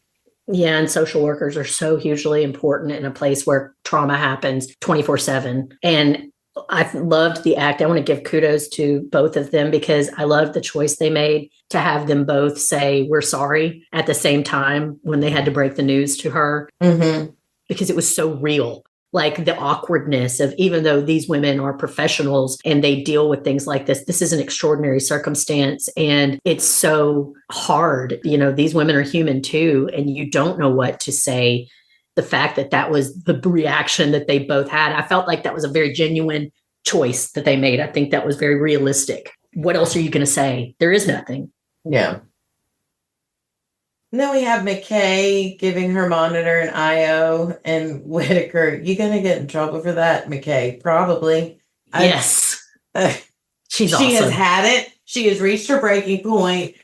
Yeah, and social workers are so hugely important in a place where trauma happens 24/7. And I loved the act. I want to give kudos to both of them because I loved the choice they made to have them both say, we're sorry at the same time when they had to break the news to her, because it was so real. Like the awkwardness of, even though these women are professionals and they deal with things like this is an extraordinary circumstance and it's so hard. You know, these women are human too, and you don't know what to say. The fact that that was the reaction that they both had, I felt like that was a very genuine choice that they made. I think that was very realistic. What else are you going to say? There is nothing. Yeah. Then we have McKay giving her monitor an IO, and Whitaker, you going to get in trouble for that, McKay? Probably. Yes. She's awesome. She has had it. She has reached her breaking point.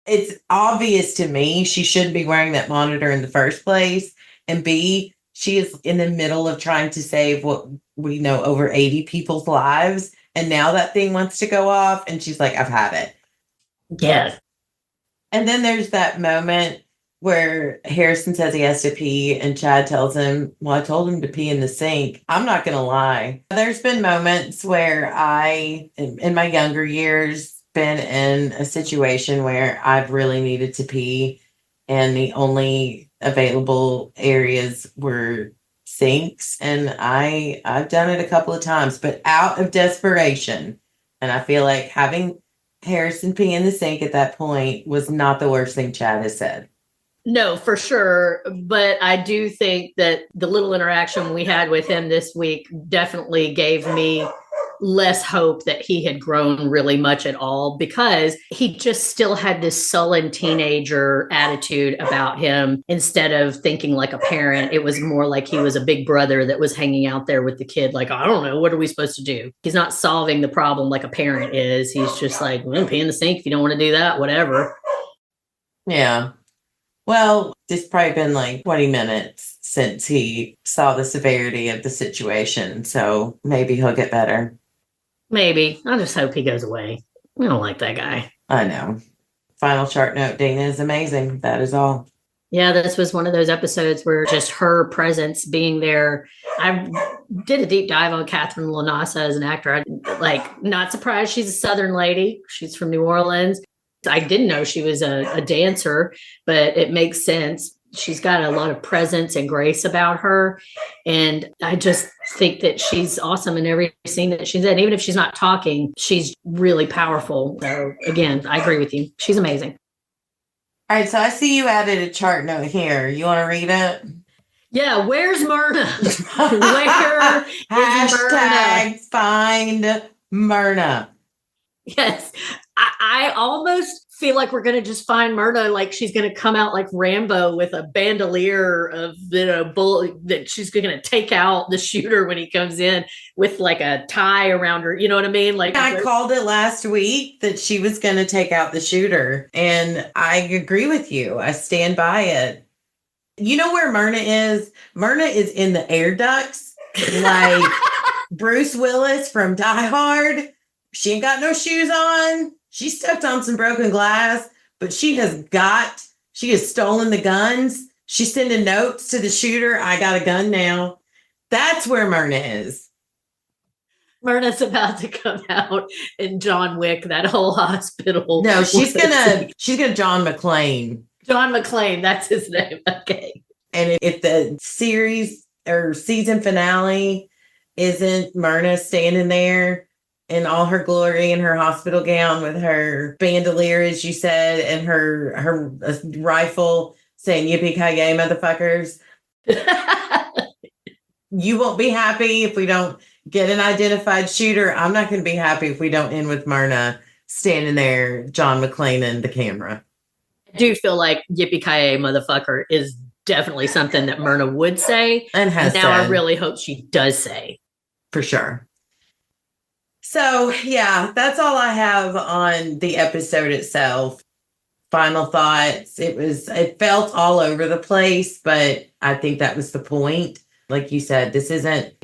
It's obvious to me she shouldn't be wearing that monitor in the first place. And B, she is in the middle of trying to save what we know over 80 people's lives. And now that thing wants to go off. And she's like, I've had it. Yeah. And then there's that moment where Harrison says he has to pee and Chad tells him, well, I told him to pee in the sink. I'm not going to lie. There's been moments where I, in my younger years, been in a situation where I've really needed to pee and the only available areas were sinks. And I've done it a couple of times, but out of desperation. And I feel like having Harrison pee in the sink at that point was not the worst thing Chad has said. No, for sure. But I do think that the little interaction we had with him this week definitely gave me less hope that he had grown really much at all, because he just still had this sullen teenager attitude about him. Instead of thinking like a parent, it was more like he was a big brother that was hanging out there with the kid. Like, I don't know, what are we supposed to do? He's not solving the problem like a parent is. He's just like, well, pee in the sink if you don't want to do that, whatever. Yeah. Well, it's probably been like 20 minutes since he saw the severity of the situation. So maybe he'll get better. Maybe. I just hope he goes away. I don't like that guy. I know. Final chart note, Dana is amazing. That is all. Yeah, this was one of those episodes where just her presence being there. I did a deep dive on Catherine Lanasa as an actor. Not surprised she's a Southern lady. She's from New Orleans. I didn't know she was a dancer, but it makes sense. She's got a lot of presence and grace about her. And I just think that she's awesome in every scene that she's in. Even if she's not talking, she's really powerful. So again, I agree with you. She's amazing. All right. So I see you added a chart note here. You want to read it? Yeah. Where's Myrna? Where is Hashtag Myrna? find Myrna. Yes. I almost feel like we're going to just find Myrna, like she's going to come out like Rambo with a bandolier of, bullet, that she's going to take out the shooter when he comes in with like a tie around her. You know what I mean? Like, I called it last week that she was going to take out the shooter. And I agree with you. I stand by it. You know where Myrna is? Myrna is in the air ducts, like Bruce Willis from Die Hard. She ain't got no shoes on. She stepped on some broken glass, but she has stolen the guns. She's sending notes to the shooter. I got a gun now. That's where Myrna is. Myrna's about to come out in John Wick, that whole hospital. No, she's gonna John McClane. John McClane, that's his name. Okay. And if the series or season finale isn't Myrna standing there in all her glory in her hospital gown with her bandolier, as you said, and her rifle saying yippee-ki-yay, motherfuckers. You won't be happy if we don't get an identified shooter. I'm not going to be happy if we don't end with Myrna standing there, John McClane in the camera. I do feel like yippee-ki-yay, motherfucker is definitely something that Myrna would say. And has now said. I really hope she does say. For sure. So, yeah, that's all I have on the episode itself. Final thoughts. It felt all over the place, but I think that was the point. Like you said,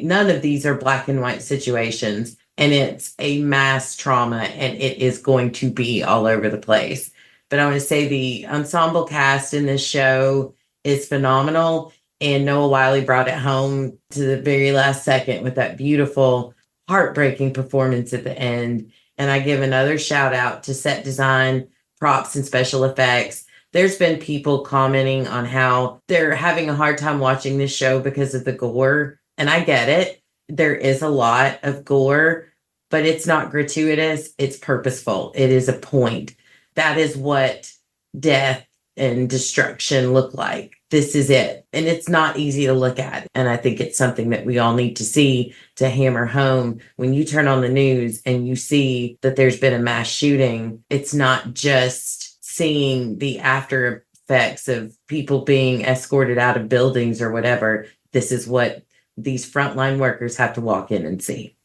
none of these are black and white situations, and it's a mass trauma, and it is going to be all over the place. But I want to say the ensemble cast in this show is phenomenal, and Noah Wiley brought it home to the very last second with that beautiful heartbreaking performance at the end. And I give another shout out to set design, props, and special effects. There's been people commenting on how they're having a hard time watching this show because of the gore. And I get it. There is a lot of gore, but it's not gratuitous. It's purposeful. It is a point. That is what death and destruction look like. This is it. And it's not easy to look at. And I think it's something that we all need to see to hammer home. When you turn on the news and you see that there's been a mass shooting, it's not just seeing the after effects of people being escorted out of buildings or whatever. This is what these frontline workers have to walk in and see.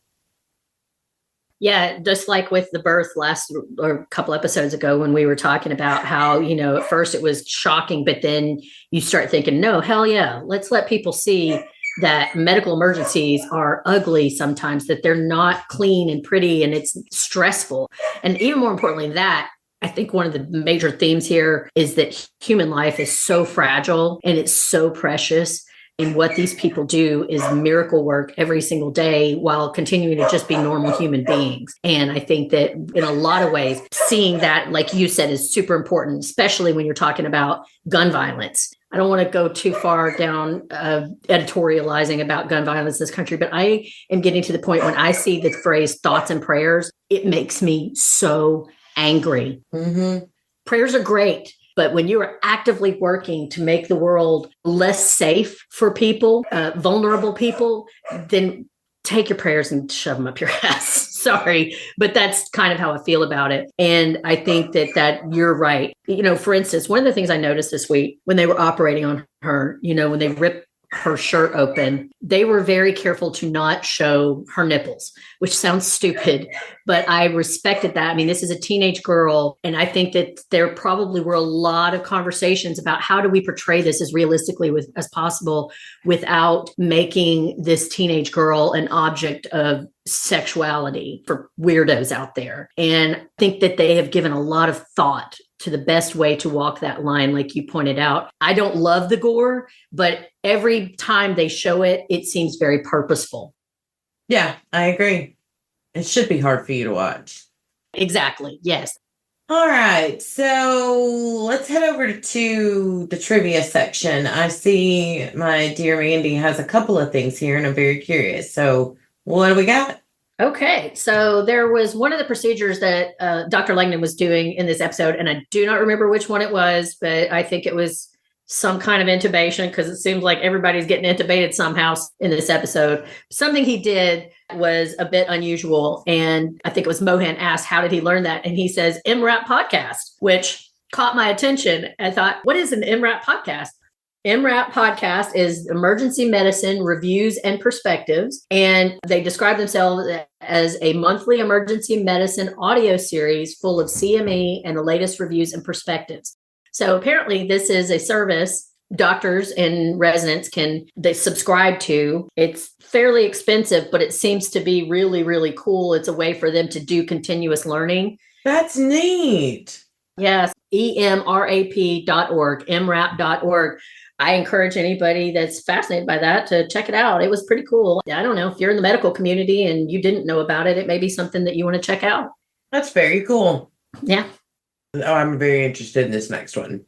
Yeah, just like with the birth last or a couple episodes ago when we were talking about how, at first it was shocking, but then you start thinking, no, hell yeah, let's let people see that medical emergencies are ugly sometimes, that they're not clean and pretty and it's stressful. And even more importantly than that, I think one of the major themes here is that human life is so fragile and it's so precious. And what these people do is miracle work every single day while continuing to just be normal human beings. And I think that in a lot of ways, seeing that, like you said, is super important, especially when you're talking about gun violence. I don't want to go too far down editorializing about gun violence in this country, but I am getting to the point when I see the phrase thoughts and prayers, it makes me so angry. Mm-hmm. Prayers are great. But when you are actively working to make the world less safe for people, vulnerable people, then take your prayers and shove them up your ass. Sorry, but that's kind of how I feel about it. And I think that you're right. For instance, one of the things I noticed this week when they were operating on her, when they ripped her shirt open, they were very careful to not show her nipples, which sounds stupid, but I respected that. I mean, this is a teenage girl, and I think that there probably were a lot of conversations about how do we portray this as realistically as possible without making this teenage girl an object of sexuality for weirdos out there. And I think that they have given a lot of thought to the best way to walk that line, like you pointed out. I don't love the gore, but every time they show it, it seems very purposeful. Yeah, I agree. It should be hard for you to watch. Exactly. Yes. All right. So let's head over to the trivia section. I see my dear Mandy has a couple of things here, and I'm very curious. So what do we got? Okay, so there was one of the procedures that Dr. Langdon was doing in this episode, and I do not remember which one it was, but I think it was some kind of intubation because it seems like everybody's getting intubated somehow in this episode. Something he did was a bit unusual, and I think it was Mohan asked, how did he learn that? And he says, MRAP podcast, which caught my attention. I thought, what is an MRAP podcast? MRAP podcast is Emergency Medicine Reviews and Perspectives, and they describe themselves as a monthly emergency medicine audio series full of CME and the latest reviews and perspectives. So apparently this is a service doctors and residents they subscribe to. It's fairly expensive, but it seems to be really, really cool. It's a way for them to do continuous learning. That's neat. Yes, emrap.org, emrap.org. I encourage anybody that's fascinated by that to check it out. It was pretty cool. I don't know if you're in the medical community and you didn't know about it, it may be something that you want to check out. That's very cool. Yeah. Oh, I'm very interested in this next one.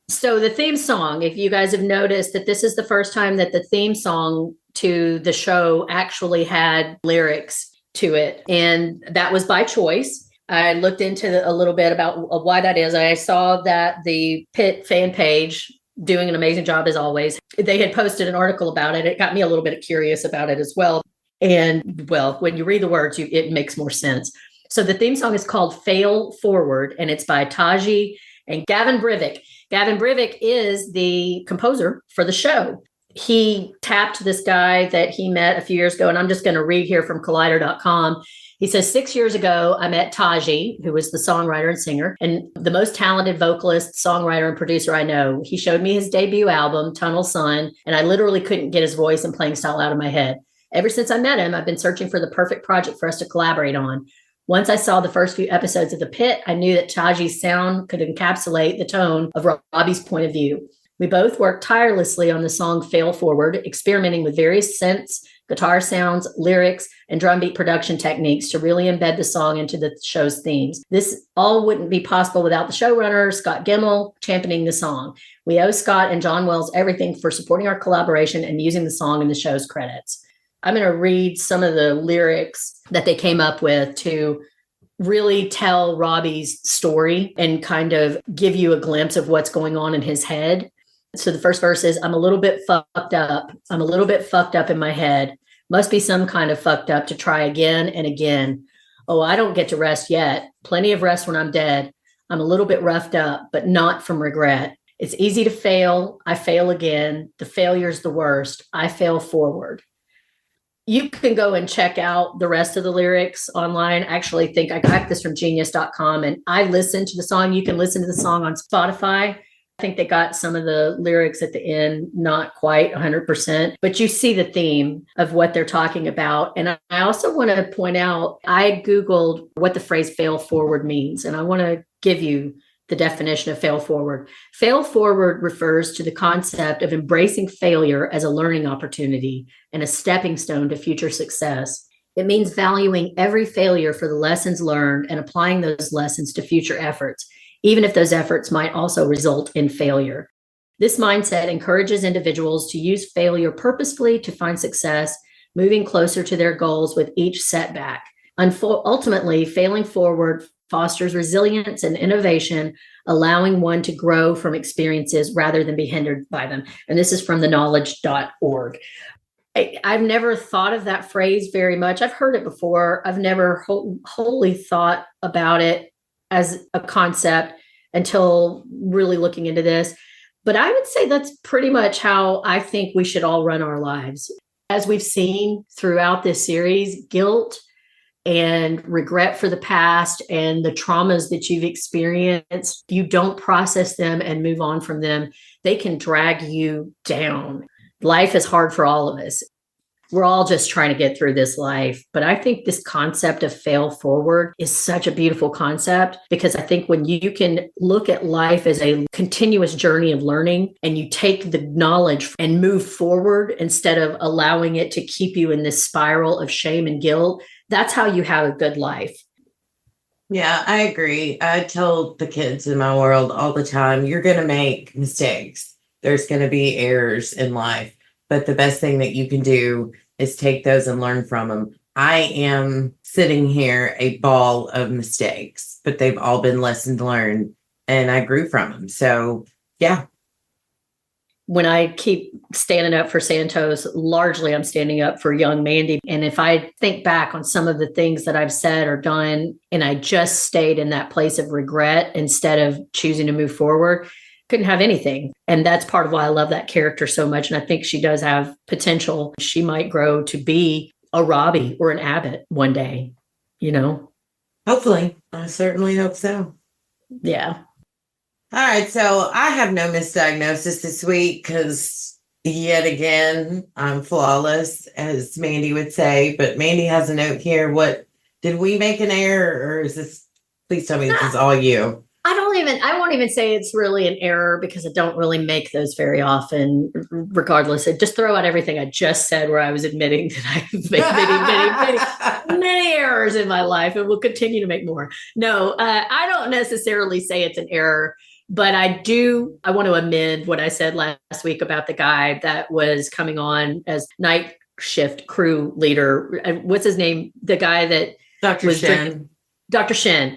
So the theme song, if you guys have noticed that this is the first time that the theme song to the show actually had lyrics to it. And that was by choice. I looked into a little bit about why that is. I saw that the Pitt fan page, doing an amazing job as always, they had posted an article about it. It got me a little bit curious about it as well. And well, when you read the words, it makes more sense. So the theme song is called Fail Forward, and it's by Taji and Gavin Brivik. Gavin Brivik is the composer for the show. He tapped this guy that he met a few years ago, and I'm just going to read here from collider.com. He says, 6 years ago, I met Taji, who was the songwriter and singer, and the most talented vocalist, songwriter, and producer I know. He showed me his debut album, Tunnel Sun, and I literally couldn't get his voice and playing style out of my head. Ever since I met him, I've been searching for the perfect project for us to collaborate on. Once I saw the first few episodes of The Pit, I knew that Taji's sound could encapsulate the tone of Robbie's point of view. We both worked tirelessly on the song Fail Forward, experimenting with various synths, guitar sounds, lyrics, and drum beat production techniques to really embed the song into the show's themes. This all wouldn't be possible without the showrunner, Scott Gemmell, championing the song. We owe Scott and John Wells everything for supporting our collaboration and using the song in the show's credits. I'm going to read some of the lyrics that they came up with to really tell Robbie's story and kind of give you a glimpse of what's going on in his head. So the first verse is, I'm a little bit fucked up. I'm a little bit fucked up in my head. Must be some kind of fucked up to try again and again. Oh, I don't get to rest yet. Plenty of rest when I'm dead. I'm a little bit roughed up, but not from regret. It's easy to fail. I fail again. The failure's the worst. I fail forward. You can go and check out the rest of the lyrics online. I actually think I got this from genius.com and I listened to the song. You can listen to the song on Spotify. I think they got some of the lyrics at the end, not quite 100%, but you see the theme of what they're talking about. And I also want to point out, I Googled what the phrase fail forward means, and I want to give you the definition of fail forward. Fail forward refers to the concept of embracing failure as a learning opportunity and a stepping stone to future success. It means valuing every failure for the lessons learned and applying those lessons to future efforts, even if those efforts might also result in failure. This mindset encourages individuals to use failure purposefully to find success, moving closer to their goals with each setback. Ultimately, failing forward fosters resilience and innovation, allowing one to grow from experiences rather than be hindered by them. And this is from theknowledge.org. I've never thought of that phrase very much. I've heard it before. I've never wholly thought about it as a concept until really looking into this. But I would say that's pretty much how I think we should all run our lives. As we've seen throughout this series, guilt and regret for the past and the traumas that you've experienced, you don't process them and move on from them, they can drag you down. Life is hard for all of us. We're all just trying to get through this life. But I think this concept of fail forward is such a beautiful concept, because I think when you can look at life as a continuous journey of learning and you take the knowledge and move forward instead of allowing it to keep you in this spiral of shame and guilt, that's how you have a good life. Yeah, I agree. I tell the kids in my world all the time, you're going to make mistakes. There's going to be errors in life. But the best thing that you can do is take those and learn from them. I am sitting here a ball of mistakes, but they've all been lessons learned and I grew from them. So, yeah. When I keep standing up for Santos, largely I'm standing up for young Mandy. And if I think back on some of the things that I've said or done, and I just stayed in that place of regret instead of choosing to move forward, couldn't have anything. And that's part of why I love that character so much. And I think she does have potential. She might grow to be a Robbie or an Abbott one day, you know? Hopefully. I certainly hope so. Yeah. All right, so I have no misdiagnosis this week because yet again, I'm flawless, as Mandy would say. But Mandy has a note here. What, did we make an error, or is this, please tell me this is all you. I won't even say it's really an error, because I don't really make those very often, regardless. I just throw out everything I just said, where I was admitting that I've made many errors in my life and will continue to make more. No, I don't necessarily say it's an error. But I want to amend what I said last week about the guy that was coming on as night shift crew leader. What's his name? The guy that Dr. Shen. Dr. Shen.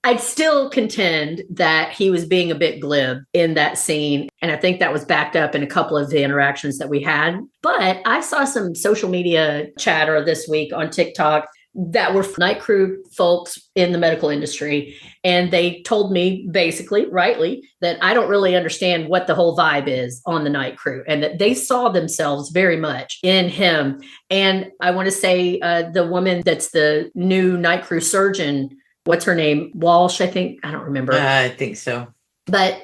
I'd still contend that he was being a bit glib in that scene. And I think that was backed up in a couple of the interactions that we had. But I saw some social media chatter this week on TikTok that were night crew folks in the medical industry. And they told me basically, rightly, that I don't really understand what the whole vibe is on the night crew, and that they saw themselves very much in him. And I want to say the woman that's the new night crew surgeon, what's her name? Walsh, I think. I don't remember. I think so. But,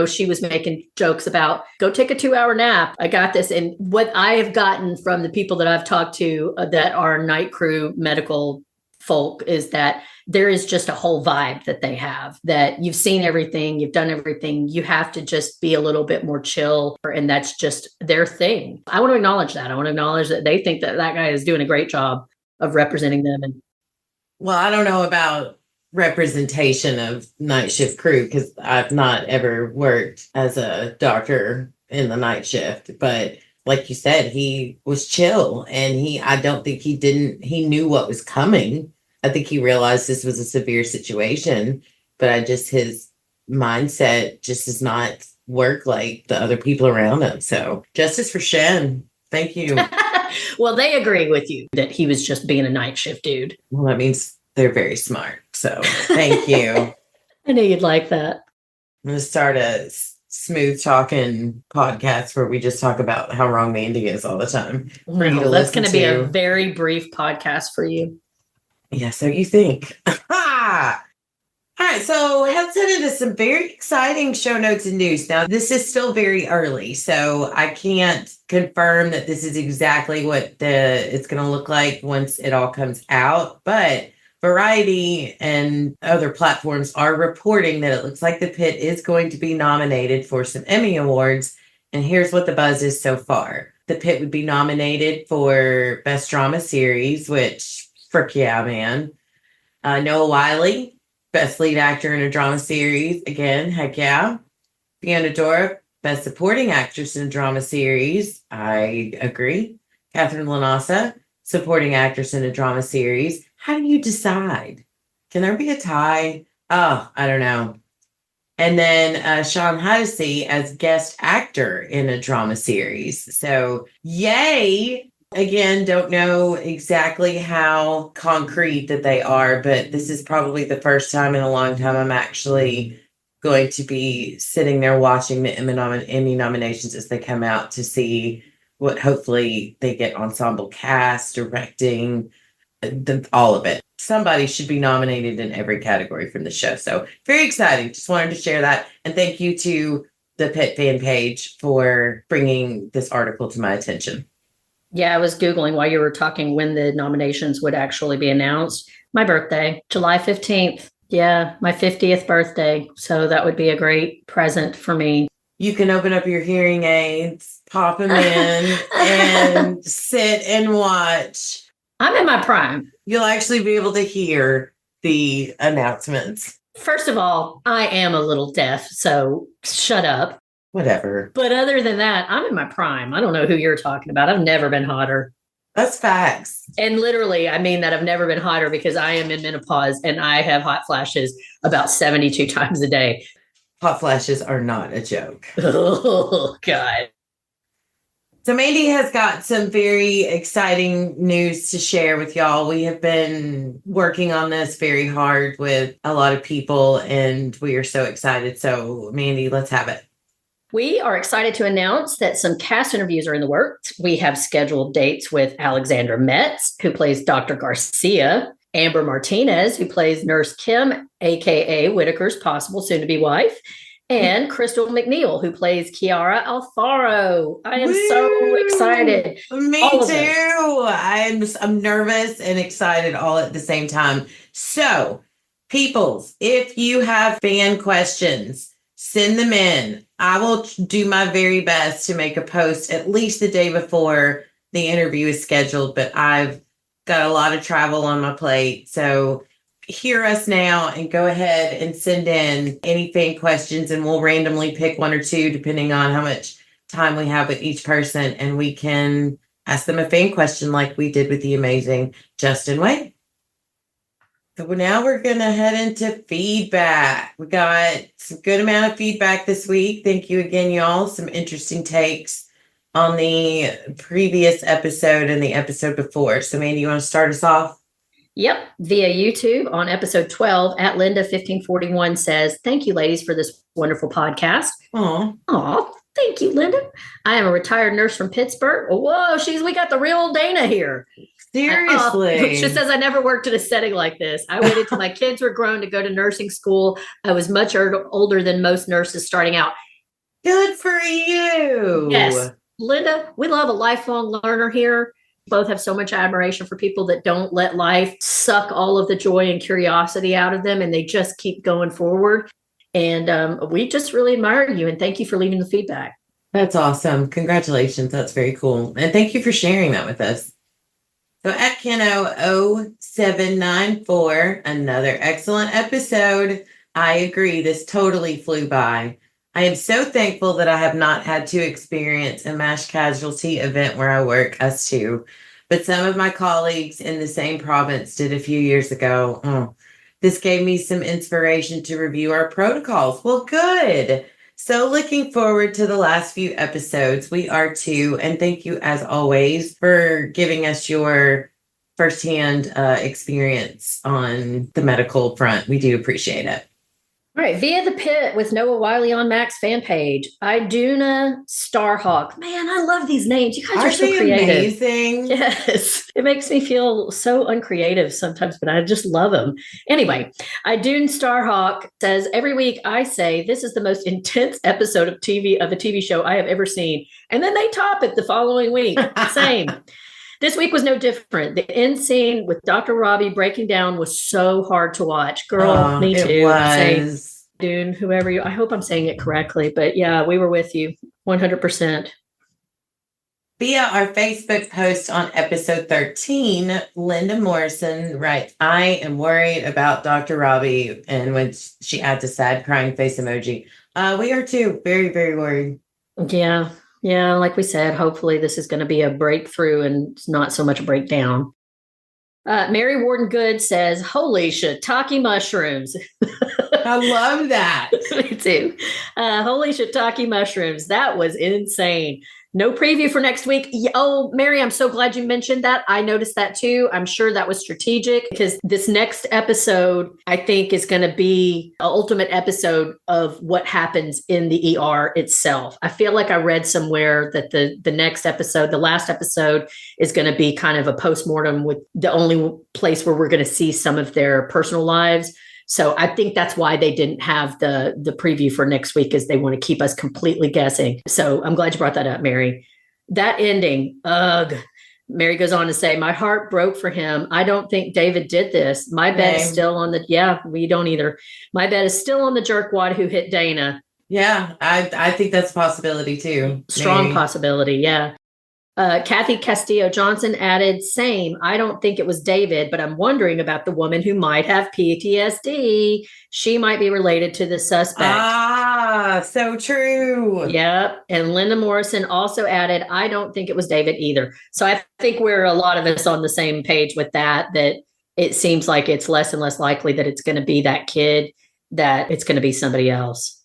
she was making jokes about, go take a 2-hour nap. I got this. And what I have gotten from the people that I've talked to that are night crew medical folk is that there is just a whole vibe that they have, that you've seen everything, you've done everything. You have to just be a little bit more chill. And that's just their thing. I want to acknowledge that. I want to acknowledge that they think that that guy is doing a great job of representing them. And Well, I don't know about representation of night shift crew because I've not ever worked as a doctor in the night shift, but like you said, he was chill, and I don't think he knew what was coming. I think he realized this was a severe situation, but his mindset just does not work like the other people around him. So justice for Shen. Thank you. well, they agree with you that he was just being a night shift dude. Well, that means they're very smart. So thank you. I knew you'd like that. I'm going to start a smooth talking podcast where we just talk about how wrong Mandy is all the time. No, that's going to be a very brief podcast for you. Yeah, so you think. All right, so let's head into some very exciting show notes and news. Now, this is still very early, so I can't confirm that this is exactly what it's going to look like once it all comes out, but Variety and other platforms are reporting that it looks like the Pitt is going to be nominated for some Emmy Awards, and here's what the buzz is so far. The Pitt would be nominated for Best Drama Series, which, frick yeah, man. Noah Wiley, Best Lead Actor in a Drama Series. Again, heck yeah. Fiona Dora, Best Supporting Actress in a Drama Series. I agree. Catherine Lanasa, Supporting Actress in a Drama Series. How do you decide? Can there be a tie? Oh, I don't know. And then Sean Hudesy as Guest Actor in a Drama Series. So, yay! Again, don't know exactly how concrete that they are, but this is probably the first time in a long time I'm actually going to be sitting there watching the Emmy nominations as they come out to see what hopefully they get ensemble cast, directing, all of it. Somebody should be nominated in every category from the show. So very exciting. Just wanted to share that. And thank you to the Pitt fan page for bringing this article to my attention. Yeah, I was Googling while you were talking when the nominations would actually be announced. My birthday, July 15th. Yeah, my 50th birthday. So that would be a great present for me. You can open up your hearing aids, pop them in, and sit and watch. I'm in my prime. You'll actually be able to hear the announcements. First of all, I am a little deaf, so shut up. Whatever. But other than that, I'm in my prime. I don't know who you're talking about. I've never been hotter. That's facts. And literally, I mean that I've never been hotter because I am in menopause and I have hot flashes about 72 times a day. Hot flashes are not a joke. Oh, God. So Mandy has got some very exciting news to share with y'all. We have been working on this very hard with a lot of people, and we are so excited. So Mandy, let's have it. We are excited to announce that some cast interviews are in the works. We have scheduled dates with Alexandra Metz, who plays Dr. Garcia, Amber Martinez, who plays Nurse Kim, aka Whitaker's possible soon-to-be wife, and Crystal McNeil, who plays Kiara Alfaro. I am so excited. Me too. I'm nervous and excited all at the same time. So, peoples, if you have fan questions, send them in. I will do my very best to make a post at least the day before the interview is scheduled, but I've got a lot of travel on my plate. So hear us now and go ahead and send in any fan questions, and we'll randomly pick one or two depending on how much time we have with each person, and we can ask them a fan question like we did with the amazing Justin Wade. So now we're going to head into feedback. We got some good amount of feedback this week. Thank you again, y'all. Some interesting takes on the previous episode and the episode before. So Mandy, you want to start us off? Yep. Via YouTube on episode 12 at Linda1541 says, "Thank you, ladies, for this wonderful podcast." Aw, thank you, Linda. I am a retired nurse from Pittsburgh. Whoa, we got the real Dana here. Seriously. She says, "I never worked in a setting like this. I waited till my kids were grown to go to nursing school. I was much older than most nurses starting out." Good for you. Yes. Linda, we love a lifelong learner here. both have so much admiration for people that don't let life suck all of the joy and curiosity out of them, and they just keep going forward. And we just really admire you, and thank you for leaving the feedback. That's awesome. Congratulations. That's very cool. And thank you for sharing that with us. So at Keno0794, another excellent episode. I agree. This totally flew by. I am so thankful that I have not had to experience a mass casualty event where I work, us too. But some of my colleagues in the same province did a few years ago. This gave me some inspiration to review our protocols. Well, good. So looking forward to the last few episodes. We are too. And thank you, as always, for giving us your firsthand experience on the medical front. We do appreciate it. All right, via the Pitt with Noah Wiley on Max fan page. Iduna Starhawk. Man, I love these names. You guys are so creative. Amazing? Yes, it makes me feel so uncreative sometimes, but I just love them. Anyway, Iduna Starhawk says, every week I say this is the most intense episode of a TV show I have ever seen. And then they top it the following week. Same. This week was no different. The end scene with Dr. Robbie breaking down was so hard to watch. Girl, me too. It was. Dune, whoever you, I hope I'm saying it correctly, but yeah, we were with you 100%. Via our Facebook post on episode 13, Linda Morrison writes, I am worried about Dr. Robbie. And when she adds a sad crying face emoji, we are too. Very, very worried. Yeah. Yeah, like we said, hopefully this is going to be a breakthrough and not so much a breakdown. Mary Warden Good says, holy shiitake mushrooms. I love that. Me too. Holy shiitake mushrooms. That was insane. No preview for next week. Oh, Mary, I'm so glad you mentioned that. I noticed that too. I'm sure that was strategic because this next episode, I think, is going to be an ultimate episode of what happens in the ER itself. I feel like I read somewhere that the next episode, the last episode, is going to be kind of a postmortem with the only place where we're going to see some of their personal lives. So I think that's why they didn't have the preview for next week, is they want to keep us completely guessing. So I'm glad you brought that up, Mary. That ending, ugh. Mary goes on to say, my heart broke for him. I don't think David did this. My bet is still on we don't either. My bet is still on the jerkwad who hit Dana. Yeah, I think that's a possibility too. Strong Mary. possibility, yeah. Kathy Castillo Johnson added, same. I don't think it was David, but I'm wondering about the woman who might have PTSD. She might be related to the suspect. Ah, so true. Yep. And Linda Morrison also added, I don't think it was David either. So I think we're a lot of us on the same page with that it seems like it's less and less likely that it's going to be that kid, that it's going to be somebody else.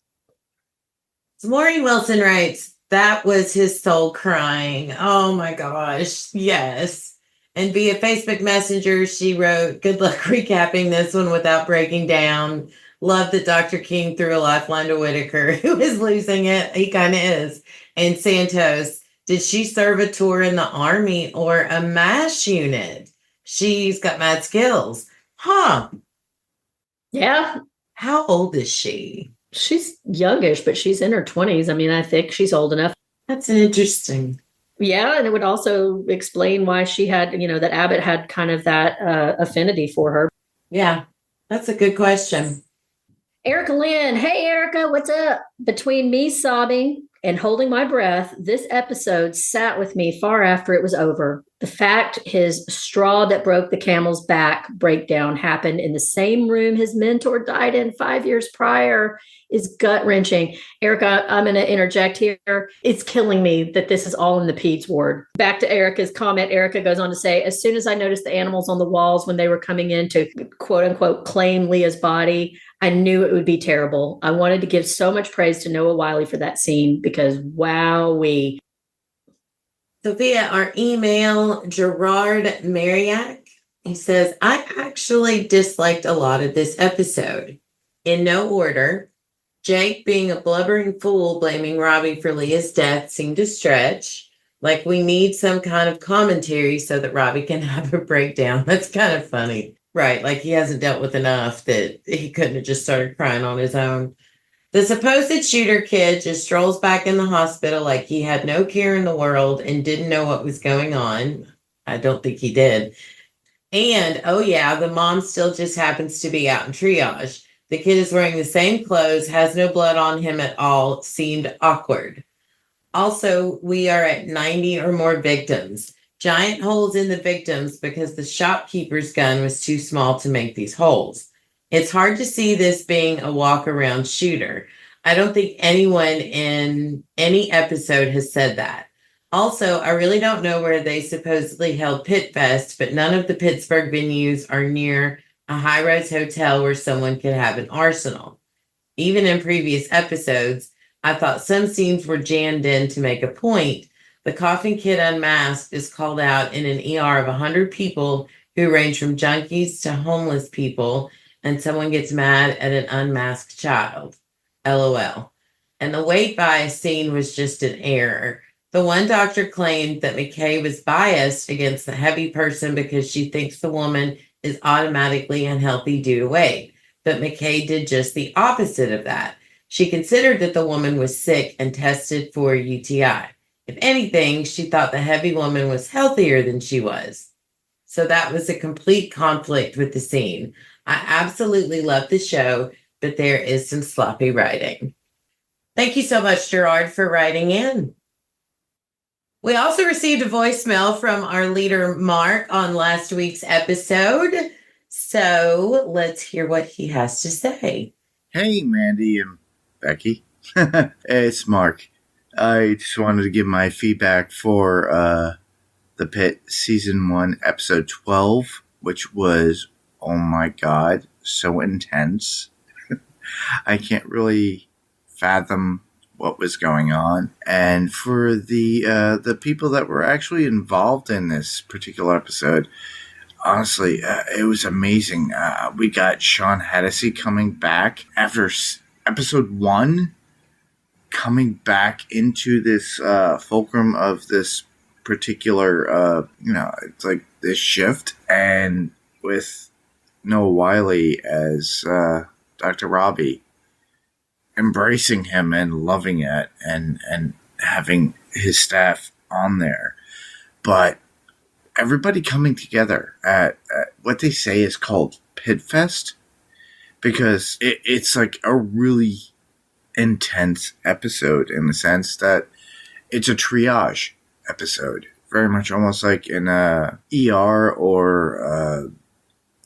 So Maureen Wilson writes, that was his soul crying. Oh my gosh. Yes. And via Facebook Messenger, she wrote, good luck recapping this one without breaking down. Love that Dr. King threw a lifeline to Whitaker, who is losing it. He kind of is. And Santos, did she serve a tour in the Army or a MASH unit? She's got mad skills. Huh. Yeah. How old is she? She's youngish, but she's in her 20s. I mean, I think she's old enough. That's interesting. Yeah. And it would also explain why she had, that Abbott had kind of that affinity for her. Yeah, that's a good question. Erica Lynn. Hey, Erica, what's up? Between me sobbing and holding my breath, this episode sat with me far after it was over. The fact his straw that broke the camel's back breakdown happened in the same room his mentor died in 5 years prior is gut-wrenching. Erica, I'm going to interject here. It's killing me that this is all in the peds ward. Back to Erica's comment, Erica goes on to say, as soon as I noticed the animals on the walls when they were coming in to quote-unquote claim Leah's body, I knew it would be terrible. I wanted to give so much praise to Noah Wiley for that scene because wowee. So via our email, Gerard Mariak, he says, I actually disliked a lot of this episode. In no order, Jake being a blubbering fool blaming Robbie for Leah's death seemed to stretch. Like we need some kind of commentary so that Robbie can have a breakdown. That's kind of funny. Right, like he hasn't dealt with enough that he couldn't have just started crying on his own. The supposed shooter kid just strolls back in the hospital like he had no care in the world and didn't know what was going on. I don't think he did. And, oh yeah, the mom still just happens to be out in triage. The kid is wearing the same clothes, has no blood on him at all, seemed awkward. Also, we are at 90 or more victims. Giant holes in the victims because the shopkeeper's gun was too small to make these holes. It's hard to see this being a walk around shooter. I don't think anyone in any episode has said that. Also, I really don't know where they supposedly held Pitt Fest, but none of the Pittsburgh venues are near a high-rise hotel where someone could have an arsenal. Even in previous episodes, I thought some scenes were jammed in to make a point. The Coffin Kid Unmasked is called out in an ER of 100 people who range from junkies to homeless people, and someone gets mad at an unmasked child. LOL. And the weight bias scene was just an error. The one doctor claimed that McKay was biased against the heavy person because she thinks the woman is automatically unhealthy due to weight. But McKay did just the opposite of that. She considered that the woman was sick and tested for UTI. If anything, she thought the heavy woman was healthier than she was. So that was a complete conflict with the scene. I absolutely love the show, but there is some sloppy writing. Thank you so much, Gerard, for writing in. We also received a voicemail from our leader, Mark, on last week's episode. So let's hear what he has to say. Hey, Mandy and Becky. It's Mark. I just wanted to give my feedback for the Pitt Season 1, Episode 12, which was, oh my god, so intense. I can't really fathom what was going on. And for the people that were actually involved in this particular episode, honestly, it was amazing. We got Sean Hennessy coming back after episode 1, coming back into this fulcrum of this particular, it's like this shift, and with Noah Wiley as Dr. Robbie, embracing him and loving it, and having his staff on there. But everybody coming together at what they say is called Pitt Fest, because it's like a really intense episode in the sense that it's a triage episode, very much almost like in a ER or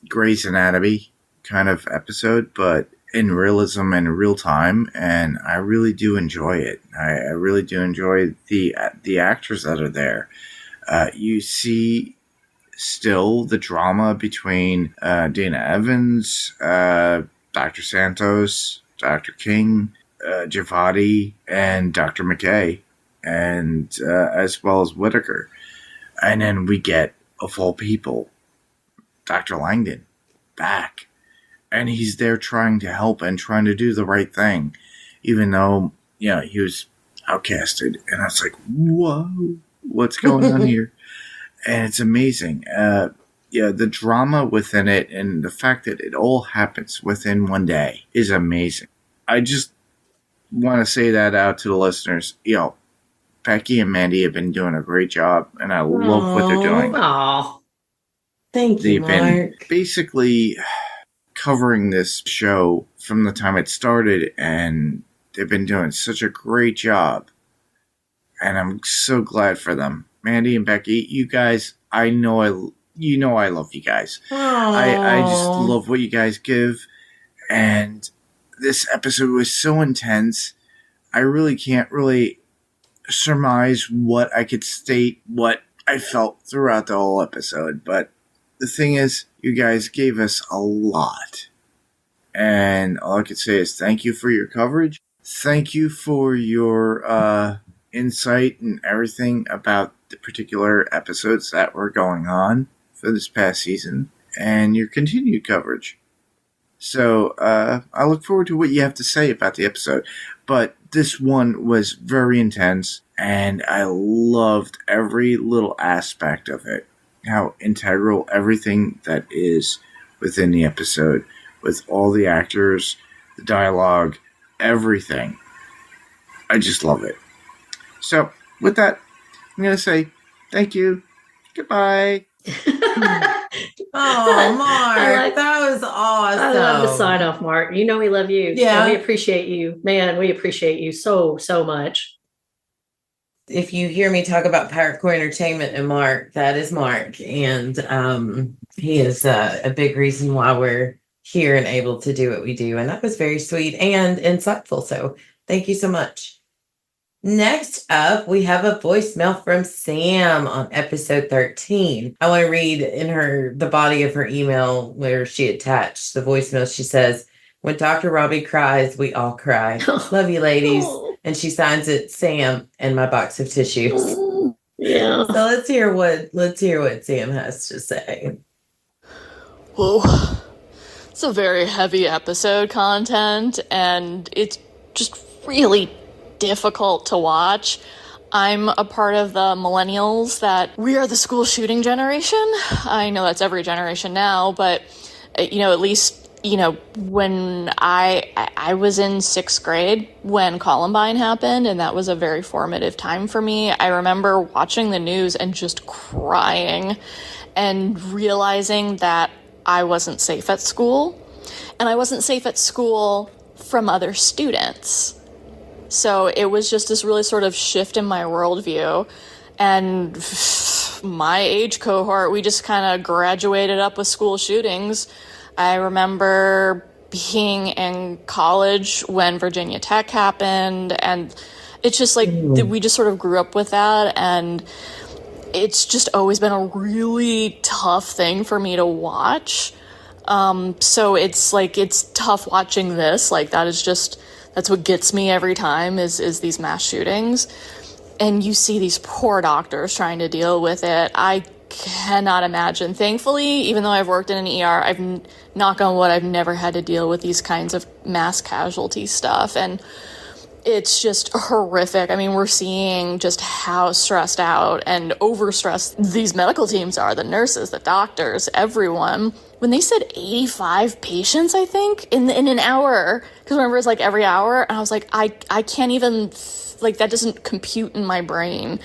Grey's Anatomy kind of episode, but in realism and real time, and I really do enjoy it. I really do enjoy the actors that are there. You see still the drama between Dana Evans, Dr. Santos, Dr. King, Javadi, and Dr. McKay, and as well as Whitaker. And then we get, of all people, Dr. Langdon back. And he's there trying to help and trying to do the right thing, even though, he was outcasted. And I was like, whoa, what's going on here? And it's amazing. The drama within it and the fact that it all happens within one day is amazing. I just want to say that out to the listeners. Becky and Mandy have been doing a great job, and I love what they're doing. Aw. Thank you, They've been Mark. basically covering this show from the time it started, and they've been doing such a great job. And I'm so glad for them. Mandy and Becky, you guys, I know I love you guys. I just love what you guys give. And this episode was so intense. I really can't really surmise what I could state, what I felt throughout the whole episode. But the thing is, you guys gave us a lot. And all I could say is thank you for your coverage. Thank you for your insight and everything about the particular episodes that were going on for this past season, and your continued coverage. So I look forward to what you have to say about the episode. But this one was very intense, and I loved every little aspect of it. How integral everything that is within the episode, with all the actors, the dialogue, everything. I just love it. So, with that, I'm going to say thank you. Goodbye. Oh, Mark, that was awesome. I love the sign off, Mark. You know we love you. Yeah. And we appreciate you. Man, we appreciate you so much. If you hear me talk about Pirate Core Entertainment and Mark, that is Mark. And he is a big reason why we're here and able to do what we do. And that was very sweet and insightful. So thank you so much. Next up, we have a voicemail from Sam on episode 13. I want to read in the body of her email where she attached the voicemail. She says, "When Dr. Robbie cries, we all cry. Love you, ladies." And she signs it Sam and my box of tissues. Yeah. So let's hear what Sam has to say. Whoa. It's a very heavy episode content, and it's just really difficult to watch. I'm a part of the millennials that we are the school shooting generation. I know that's every generation now, but at least when I was in 6th grade when Columbine happened, and that was a very formative time for me. I remember watching the news and just crying and realizing that I wasn't safe at school, and I wasn't safe at school from other students. So it was just this really sort of shift in my worldview. And my age cohort, we just kind of graduated up with school shootings. I remember being in college when Virginia Tech happened, and it's just like we just sort of grew up with that, and it's just always been a really tough thing for me to watch. So it's tough watching this. Like, that's what gets me every time is these mass shootings. And you see these poor doctors trying to deal with it. I cannot imagine. Thankfully, even though I've worked in an ER, knock on wood, I've never had to deal with these kinds of mass casualty stuff. And it's just horrific. I mean, we're seeing just how stressed out and overstressed these medical teams are, the nurses, the doctors, everyone. When they said 85 patients, I think, in an hour, because remember, it's like every hour, and I was like, I can't even, that doesn't compute in my brain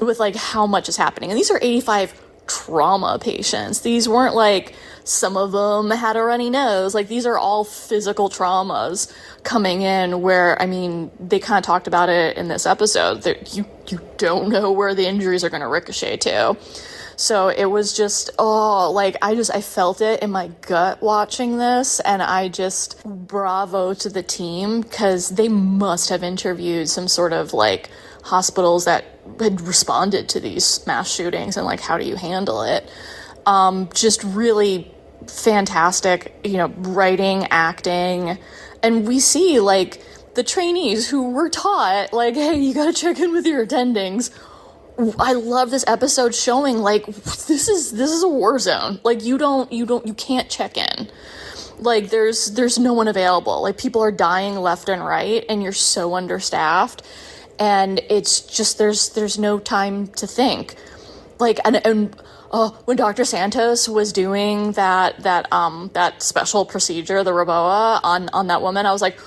with, how much is happening. And these are 85 trauma patients. These weren't, some of them had a runny nose. These are all physical traumas coming in where, I mean, they kind of talked about it in this episode, that you don't know where the injuries are going to ricochet to. So it was just, I felt it in my gut watching this, and bravo to the team, because they must have interviewed some sort of, hospitals that had responded to these mass shootings, and, how do you handle it? Just really fantastic, writing, acting, and we see, the trainees who were taught, hey, you gotta check in with your attendings. I love this episode showing this is a war zone. You can't check in. There's no one available. People are dying left and right, and you're so understaffed, and it's just there's no time to think. When Dr. Santos was doing that special procedure, the Roboa on that woman, I was like,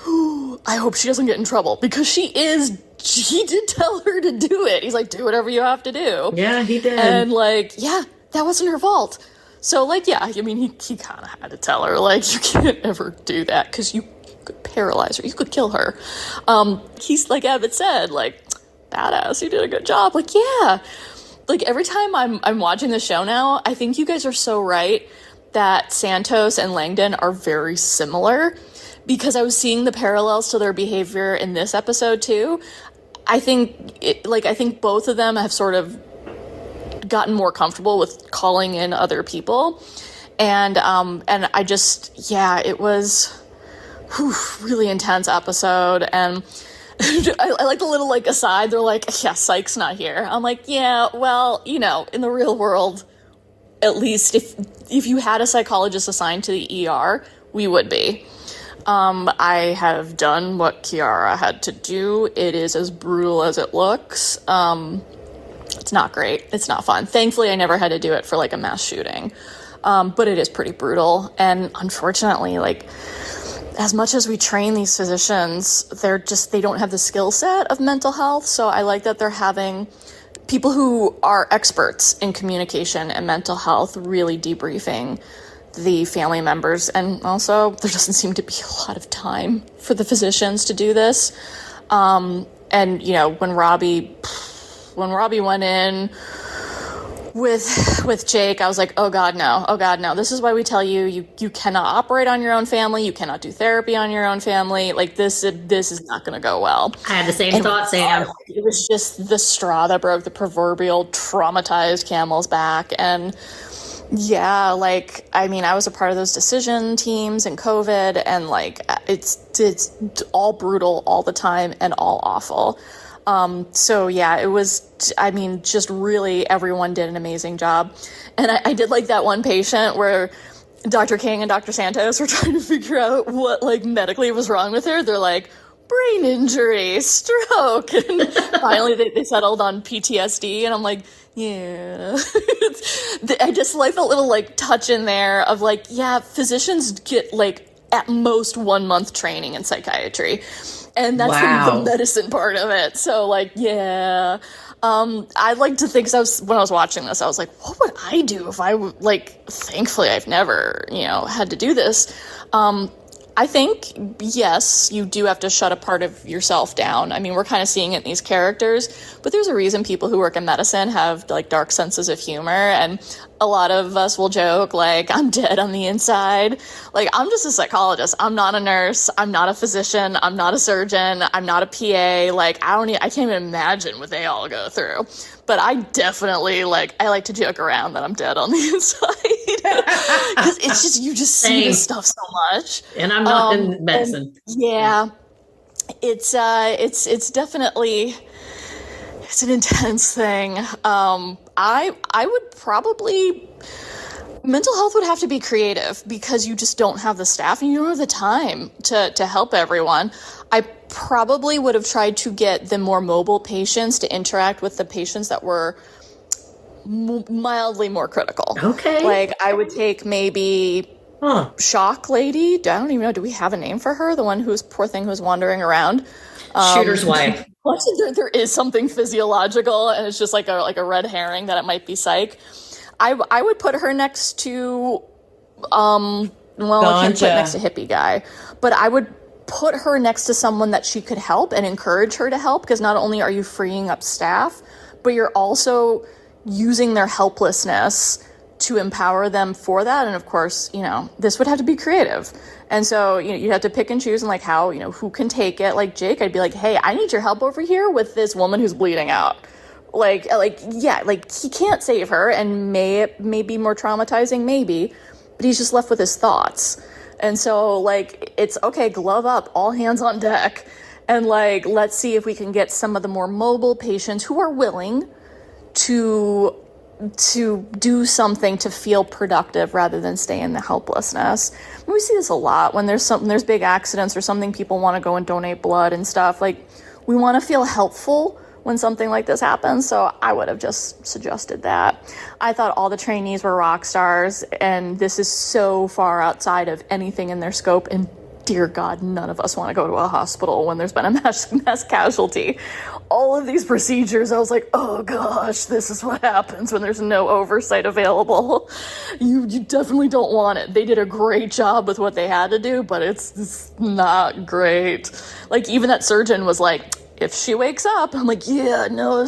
I hope she doesn't get in trouble, because he did tell her to do it. He's like, do whatever you have to do. Yeah, he did. And that wasn't her fault. So he kind of had to tell her, you can't ever do that, because you could paralyze her. You could kill her. He's, like Abbott said, badass, you did a good job. Yeah. Every time I'm watching the show now, I think you guys are so right that Santos and Langdon are very similar, because I was seeing the parallels to their behavior in this episode too. I think both of them have sort of gotten more comfortable with calling in other people, and I just, it was really intense epistive, and I like the little aside. They're like, yeah, Psych's not here. I'm like, yeah, well, in the real world, at least if you had a psychologist assigned to the ER, we would be. I have done what Kiara had to do. It is as brutal as it looks. It's not great. It's not fun. Thankfully, I never had to do it for a mass shooting. But it is pretty brutal. And unfortunately, as much as we train these physicians, they don't have the skill set of mental health. So I like that they're having people who are experts in communication and mental health really debriefing the family members. And also, there doesn't seem to be a lot of time for the physicians to do this. And, you know, when Robbie went in with Jake, I was like, oh God, no. This is why we tell you cannot operate on your own family. You cannot do therapy on your own family. Like, this is not going to go well. I had the same thought, Sam. It was just the straw that broke the proverbial traumatized camel's back. And yeah, like, I mean, I was a part of those decision teams in COVID, and like, it's all brutal all the time and all awful. So yeah, it was, I mean, just really everyone did an amazing job. And I did like that one patient where Dr. King and Dr. Santos were trying to figure out what like medically was wrong with her. They're like, brain injury, stroke. And finally they settled on PTSD. And I'm like, yeah. I just like the little like touch in there of like, yeah, physicians get like at most 1 month training in psychiatry. And that's the medicine part of it. So like, yeah. I'd like to think, when I was watching this, I was like, what would I do if I would, like, thankfully I've never, had to do this. I think, yes, you do have to shut a part of yourself down. I mean, we're kind of seeing it in these characters, but there's a reason people who work in medicine have, like, dark senses of humor, and a lot of us will joke, like, I'm dead on the inside. Like, I'm just a psychologist. I'm not a nurse. I'm not a physician. I'm not a surgeon. I'm not a PA. Like, I can't even imagine what they all go through. But I definitely, I like to joke around that I'm dead on the inside. Because it's just, you just see this stuff so much. And I'm not in medicine. Yeah. It's definitely, it's an intense thing. I would probably, mental health would have to be creative because you just don't have the staff and you don't have the time to help everyone. I probably would have tried to get the more mobile patients to interact with the patients that were mildly more critical. Okay. Like, I would take maybe Shock Lady. I don't even know. Do we have a name for her? The one poor thing who's wandering around. Shooter's wife. There is something physiological, and it's just like a red herring that it might be psych. I would put her next to, I can't put next to hippie guy, but I would put her next to someone that she could help and encourage her to help, because not only are you freeing up staff, but you're also using their helplessness to empower them for that. And of course, this would have to be creative. And so, you'd have to pick and choose and like how, who can take it. Like Jake, I'd be like, hey, I need your help over here with this woman who's bleeding out. He can't save her, and it may be more traumatizing, maybe, but he's just left with his thoughts. And so, it's okay, glove up, all hands on deck, and, let's see if we can get some of the more mobile patients who are willing to do something to feel productive rather than stay in the helplessness. We see this a lot when there's big accidents or something, people want to go and donate blood and stuff. We want to feel helpful when something like this happens, so I would have just suggested that. I thought all the trainees were rock stars, and this is so far outside of anything in their scope, and dear God, none of us want to go to a hospital when there's been a mass casualty. All of these procedures, I was like, oh gosh, this is what happens when there's no oversight available. You definitely don't want it. They did a great job with what they had to do, but it's not great. Even that surgeon was like, if she wakes up, I'm like, yeah, no,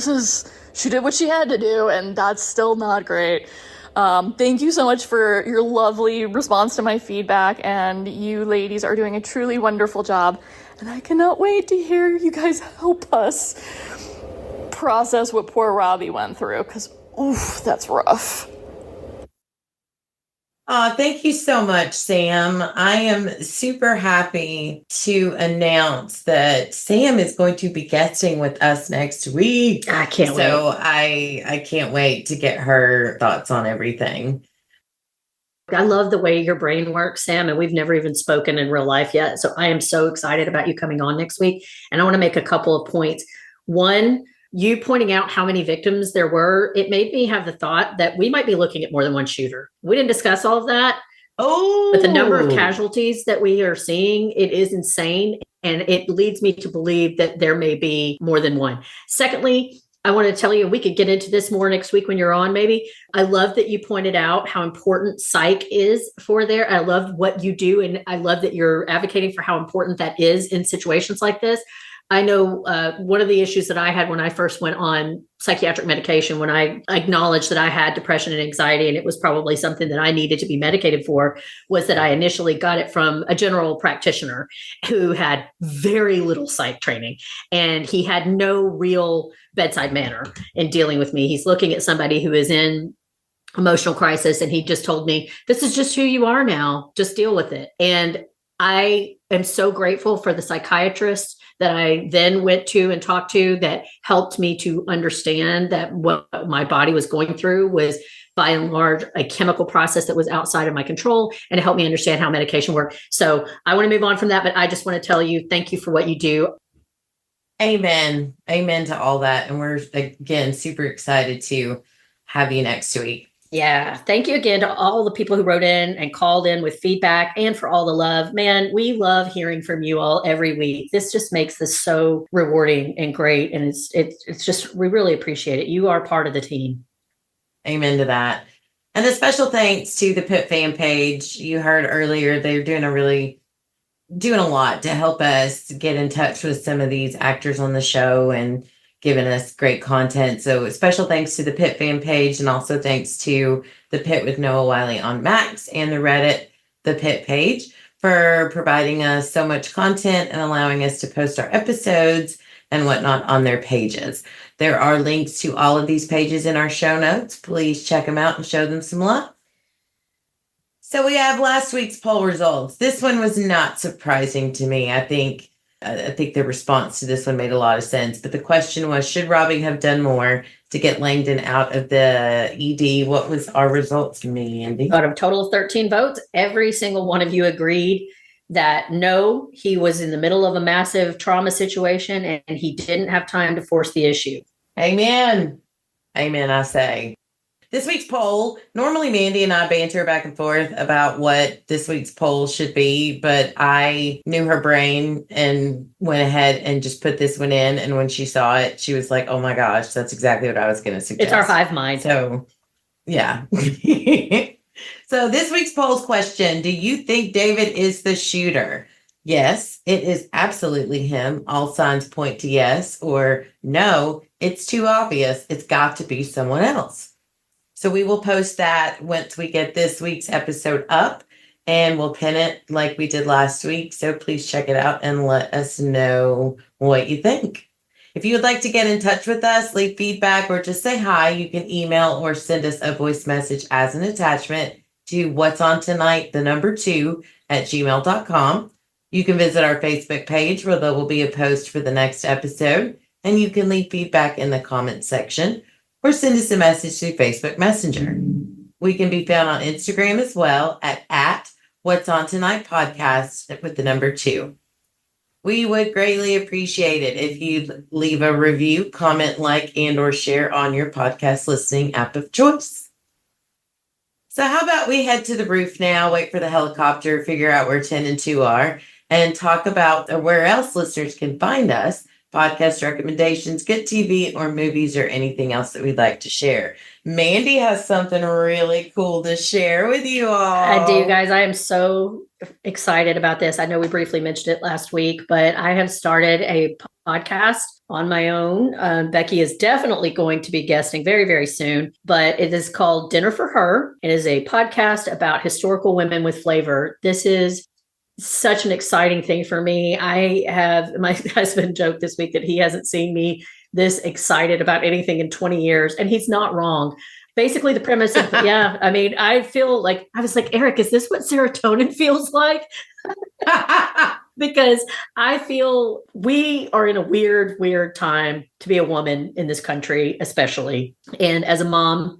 she did what she had to do, and that's still not great. Thank you so much for your lovely response to my feedback, and you ladies are doing a truly wonderful job, and I cannot wait to hear you guys help us process what poor Robbie went through, because, oof, that's rough. Thank you so much, Sam. I am super happy to announce that Sam is going to be guesting with us next week. I can't wait. So I can't wait to get her thoughts on everything. I love the way your brain works, Sam, and we've never even spoken in real life yet. So I am so excited about you coming on next week. And I want to make a couple of points. One, you pointing out how many victims there were, it made me have the thought that we might be looking at more than one shooter. We didn't discuss all of that. Oh, but the number of casualties that we are seeing, it is insane. And it leads me to believe that there may be more than one. Secondly, I want to tell you, we could get into this more next week when you're on, maybe. I love that you pointed out how important psych is for there. I love what you do. And I love that you're advocating for how important that is in situations like this. I know one of the issues that I had when I first went on psychiatric medication, when I acknowledged that I had depression and anxiety, and it was probably something that I needed to be medicated for, was that I initially got it from a general practitioner who had very little psych training, and he had no real bedside manner in dealing with me. He's looking at somebody who is in emotional crisis, and he just told me, this is just who you are now. Just deal with it. And I am so grateful for the psychiatrist that I then went to and talked to that helped me to understand that what my body was going through was by and large a chemical process that was outside of my control, and it helped me understand how medication worked. So I want to move on from that, but I just want to tell you, thank you for what you do. Amen. Amen to all that. And we're, again, super excited to have you next week. Yeah. Thank you again to all the people who wrote in and called in with feedback, and for all the love. Man, we love hearing from you all every week. This just makes this so rewarding and great. And it's just, we really appreciate it. You are part of the team. Amen to that. And a special thanks to the Pitt fan page. You heard earlier, they're doing a lot to help us get in touch with some of these actors on the show and giving us great content. So special thanks to the Pitt fan page, and also thanks to the Pitt with Noah Wiley on Max and the Reddit, the Pitt page, for providing us so much content and allowing us to post our episodes and whatnot on their pages. There are links to all of these pages in our show notes. Please check them out and show them some love. So we have last week's poll results. This one was not surprising to me. I think the response to this one made a lot of sense. But the question was, should Robbie have done more to get Langdon out of the ED? What was our results, Mandy? Out of a total of 13 votes, every single one of you agreed that no, he was in the middle of a massive trauma situation and he didn't have time to force the issue. Amen. Amen, I say. This week's poll, normally Mandy and I banter back and forth about what this week's poll should be, but I knew her brain and went ahead and just put this one in. And when she saw it, she was like, oh my gosh, that's exactly what I was going to suggest. It's our hive mind. So, yeah. So this week's poll's question, do you think David is the shooter? Yes, it is absolutely him. All signs point to yes. Or no, it's too obvious. It's got to be someone else. So we will post that once we get this week's episode up, and we'll pin it like we did last week. So please check it out and let us know what you think. If you would like to get in touch with us, leave feedback, or just say hi, you can email or send us a voice message as an attachment to whatsontonight2@gmail.com. You can visit our Facebook page where there will be a post for the next episode, and you can leave feedback in the comments section, or send us a message through Facebook Messenger. We can be found on Instagram as well at What's On Tonight Podcast with the number 2. We would greatly appreciate it if you'd leave a review, comment, like, and or share on your podcast listening app of choice. So how about we head to the roof now, wait for the helicopter, figure out where 10 and 2 are, and talk about where else listeners can find us, podcast recommendations, good TV or movies, or anything else that we'd like to share. Mandy has something really cool to share with you all. I do, guys. I am so excited about this. I know we briefly mentioned it last week, but I have started a podcast on my own. Becky is definitely going to be guesting very, very soon, but it is called Dinner for Her. It is a podcast about historical women with flavor. This is such an exciting thing for me. My husband joked this week that he hasn't seen me this excited about anything in 20 years, and he's not wrong. Basically, the premise of, yeah, I mean, I feel like, I was like, Eric, is this what serotonin feels like? Because I feel we are in a weird, weird time to be a woman in this country, especially. And as a mom,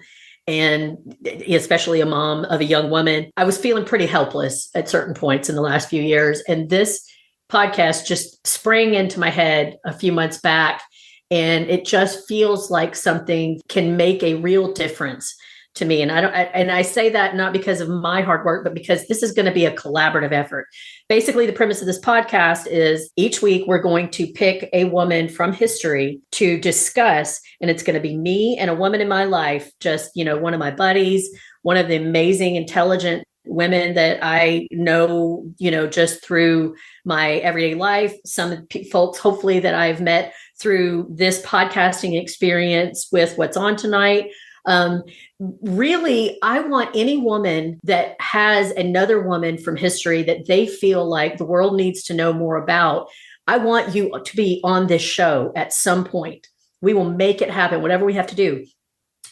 and especially a mom of a young woman, I was feeling pretty helpless at certain points in the last few years. And this podcast just sprang into my head a few months back. And it just feels like something can make a real difference to me. And I say that not because of my hard work, but because this is going to be a collaborative effort. Basically, the premise of this podcast is each week we're going to pick a woman from history to discuss, and it's going to be me and a woman in my life, just, one of my buddies, one of the amazing, intelligent women that I know, just through my everyday life, some folks, hopefully, that I've met through this podcasting experience with What's On Tonight. Really, I want any woman that has another woman from history that they feel like the world needs to know more about. I want you to be on this show at some point. We will make it happen, whatever we have to do.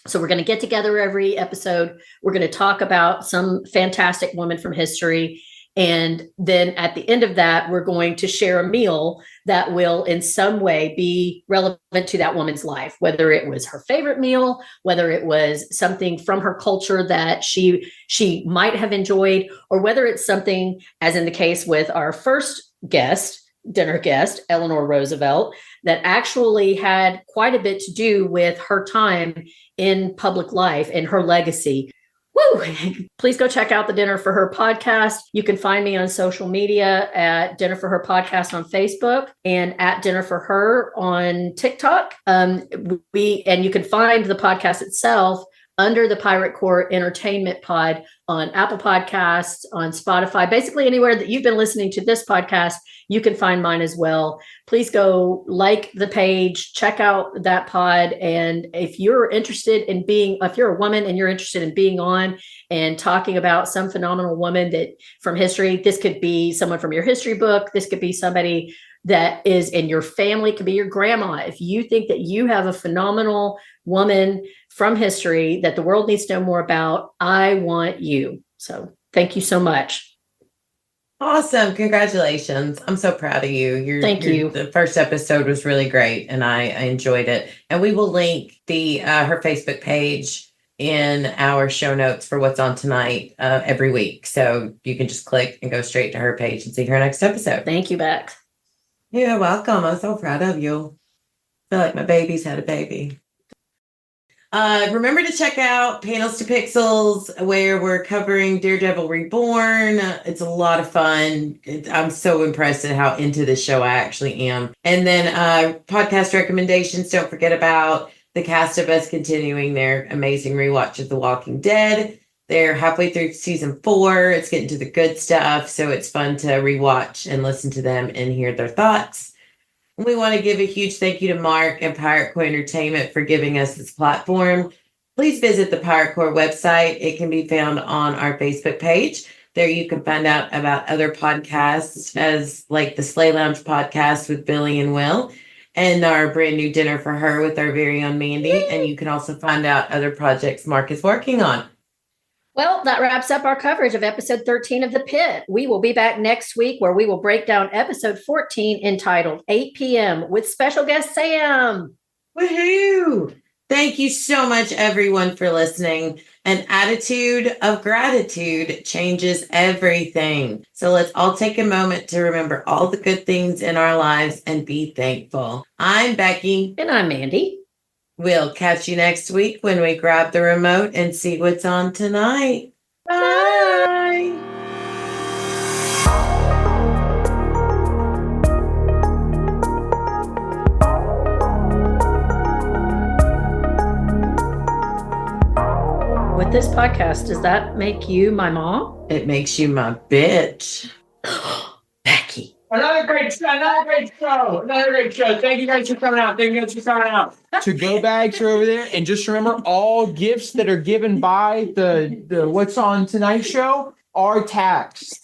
So we're going to get together every episode. We're going to talk about some fantastic woman from history. And then at the end of that, we're going to share a meal that will in some way be relevant to that woman's life, whether it was her favorite meal, whether it was something from her culture that she might have enjoyed, or whether it's something, as in the case with our first dinner guest, Eleanor Roosevelt, that actually had quite a bit to do with her time in public life and her legacy. Woo! Please go check out the Dinner for Her podcast. You can find me on social media at Dinner for Her podcast on Facebook and at Dinner for Her on TikTok. And you can find the podcast itself under the Pirate Court Entertainment Pod on Apple Podcasts, on Spotify, basically anywhere that you've been listening to this podcast, you can find mine as well. Please go like the page, check out that pod. And if you're a woman and you're interested in being on and talking about some phenomenal woman that from history, this could be someone from your history book. This could be somebody that is in your family, it could be your grandma. If you think that you have a phenomenal woman from history that the world needs to know more about, I want you. So thank you so much. Awesome. Congratulations. I'm so proud of you. Thank you. The first episode was really great and I enjoyed it. And we will link her Facebook page in our show notes for What's On Tonight every week. So you can just click and go straight to her page and see her next episode. Thank you, Beck. You're welcome. I'm so proud of you. I feel like my baby's had a baby. Remember to check out Panels to Pixels, where we're covering Daredevil Reborn. It's a lot of fun. I'm so impressed at how into this show I actually am. And then podcast recommendations. Don't forget about the cast of us continuing their amazing rewatch of The Walking Dead. They're halfway through season 4. It's getting to the good stuff. So it's fun to rewatch and listen to them and hear their thoughts. We want to give a huge thank you to Mark and Pirate Core Entertainment for giving us this platform. Please visit the Pirate Core website. It can be found on our Facebook page. There you can find out about other podcasts as like the Slay Lounge podcast with Billy and Will and our brand new Dinner for Her with our very own Mandy. And you can also find out other projects Mark is working on. Well, that wraps up our coverage of episode 13 of The Pit. We will be back next week where we will break down episode 14 entitled 8 p.m. with special guest Sam. Woohoo! Thank you so much, everyone, for listening. An attitude of gratitude changes everything. So let's all take a moment to remember all the good things in our lives and be thankful. I'm Becky. And I'm Mandy. We'll catch you next week when we grab the remote and see what's on tonight. Bye. With this podcast, does that make you my mom? It makes you my bitch. Becky. Another great show. Thank you guys for coming out. To-go bags are over there. And just remember, all gifts that are given by the What's On Tonight show are taxed.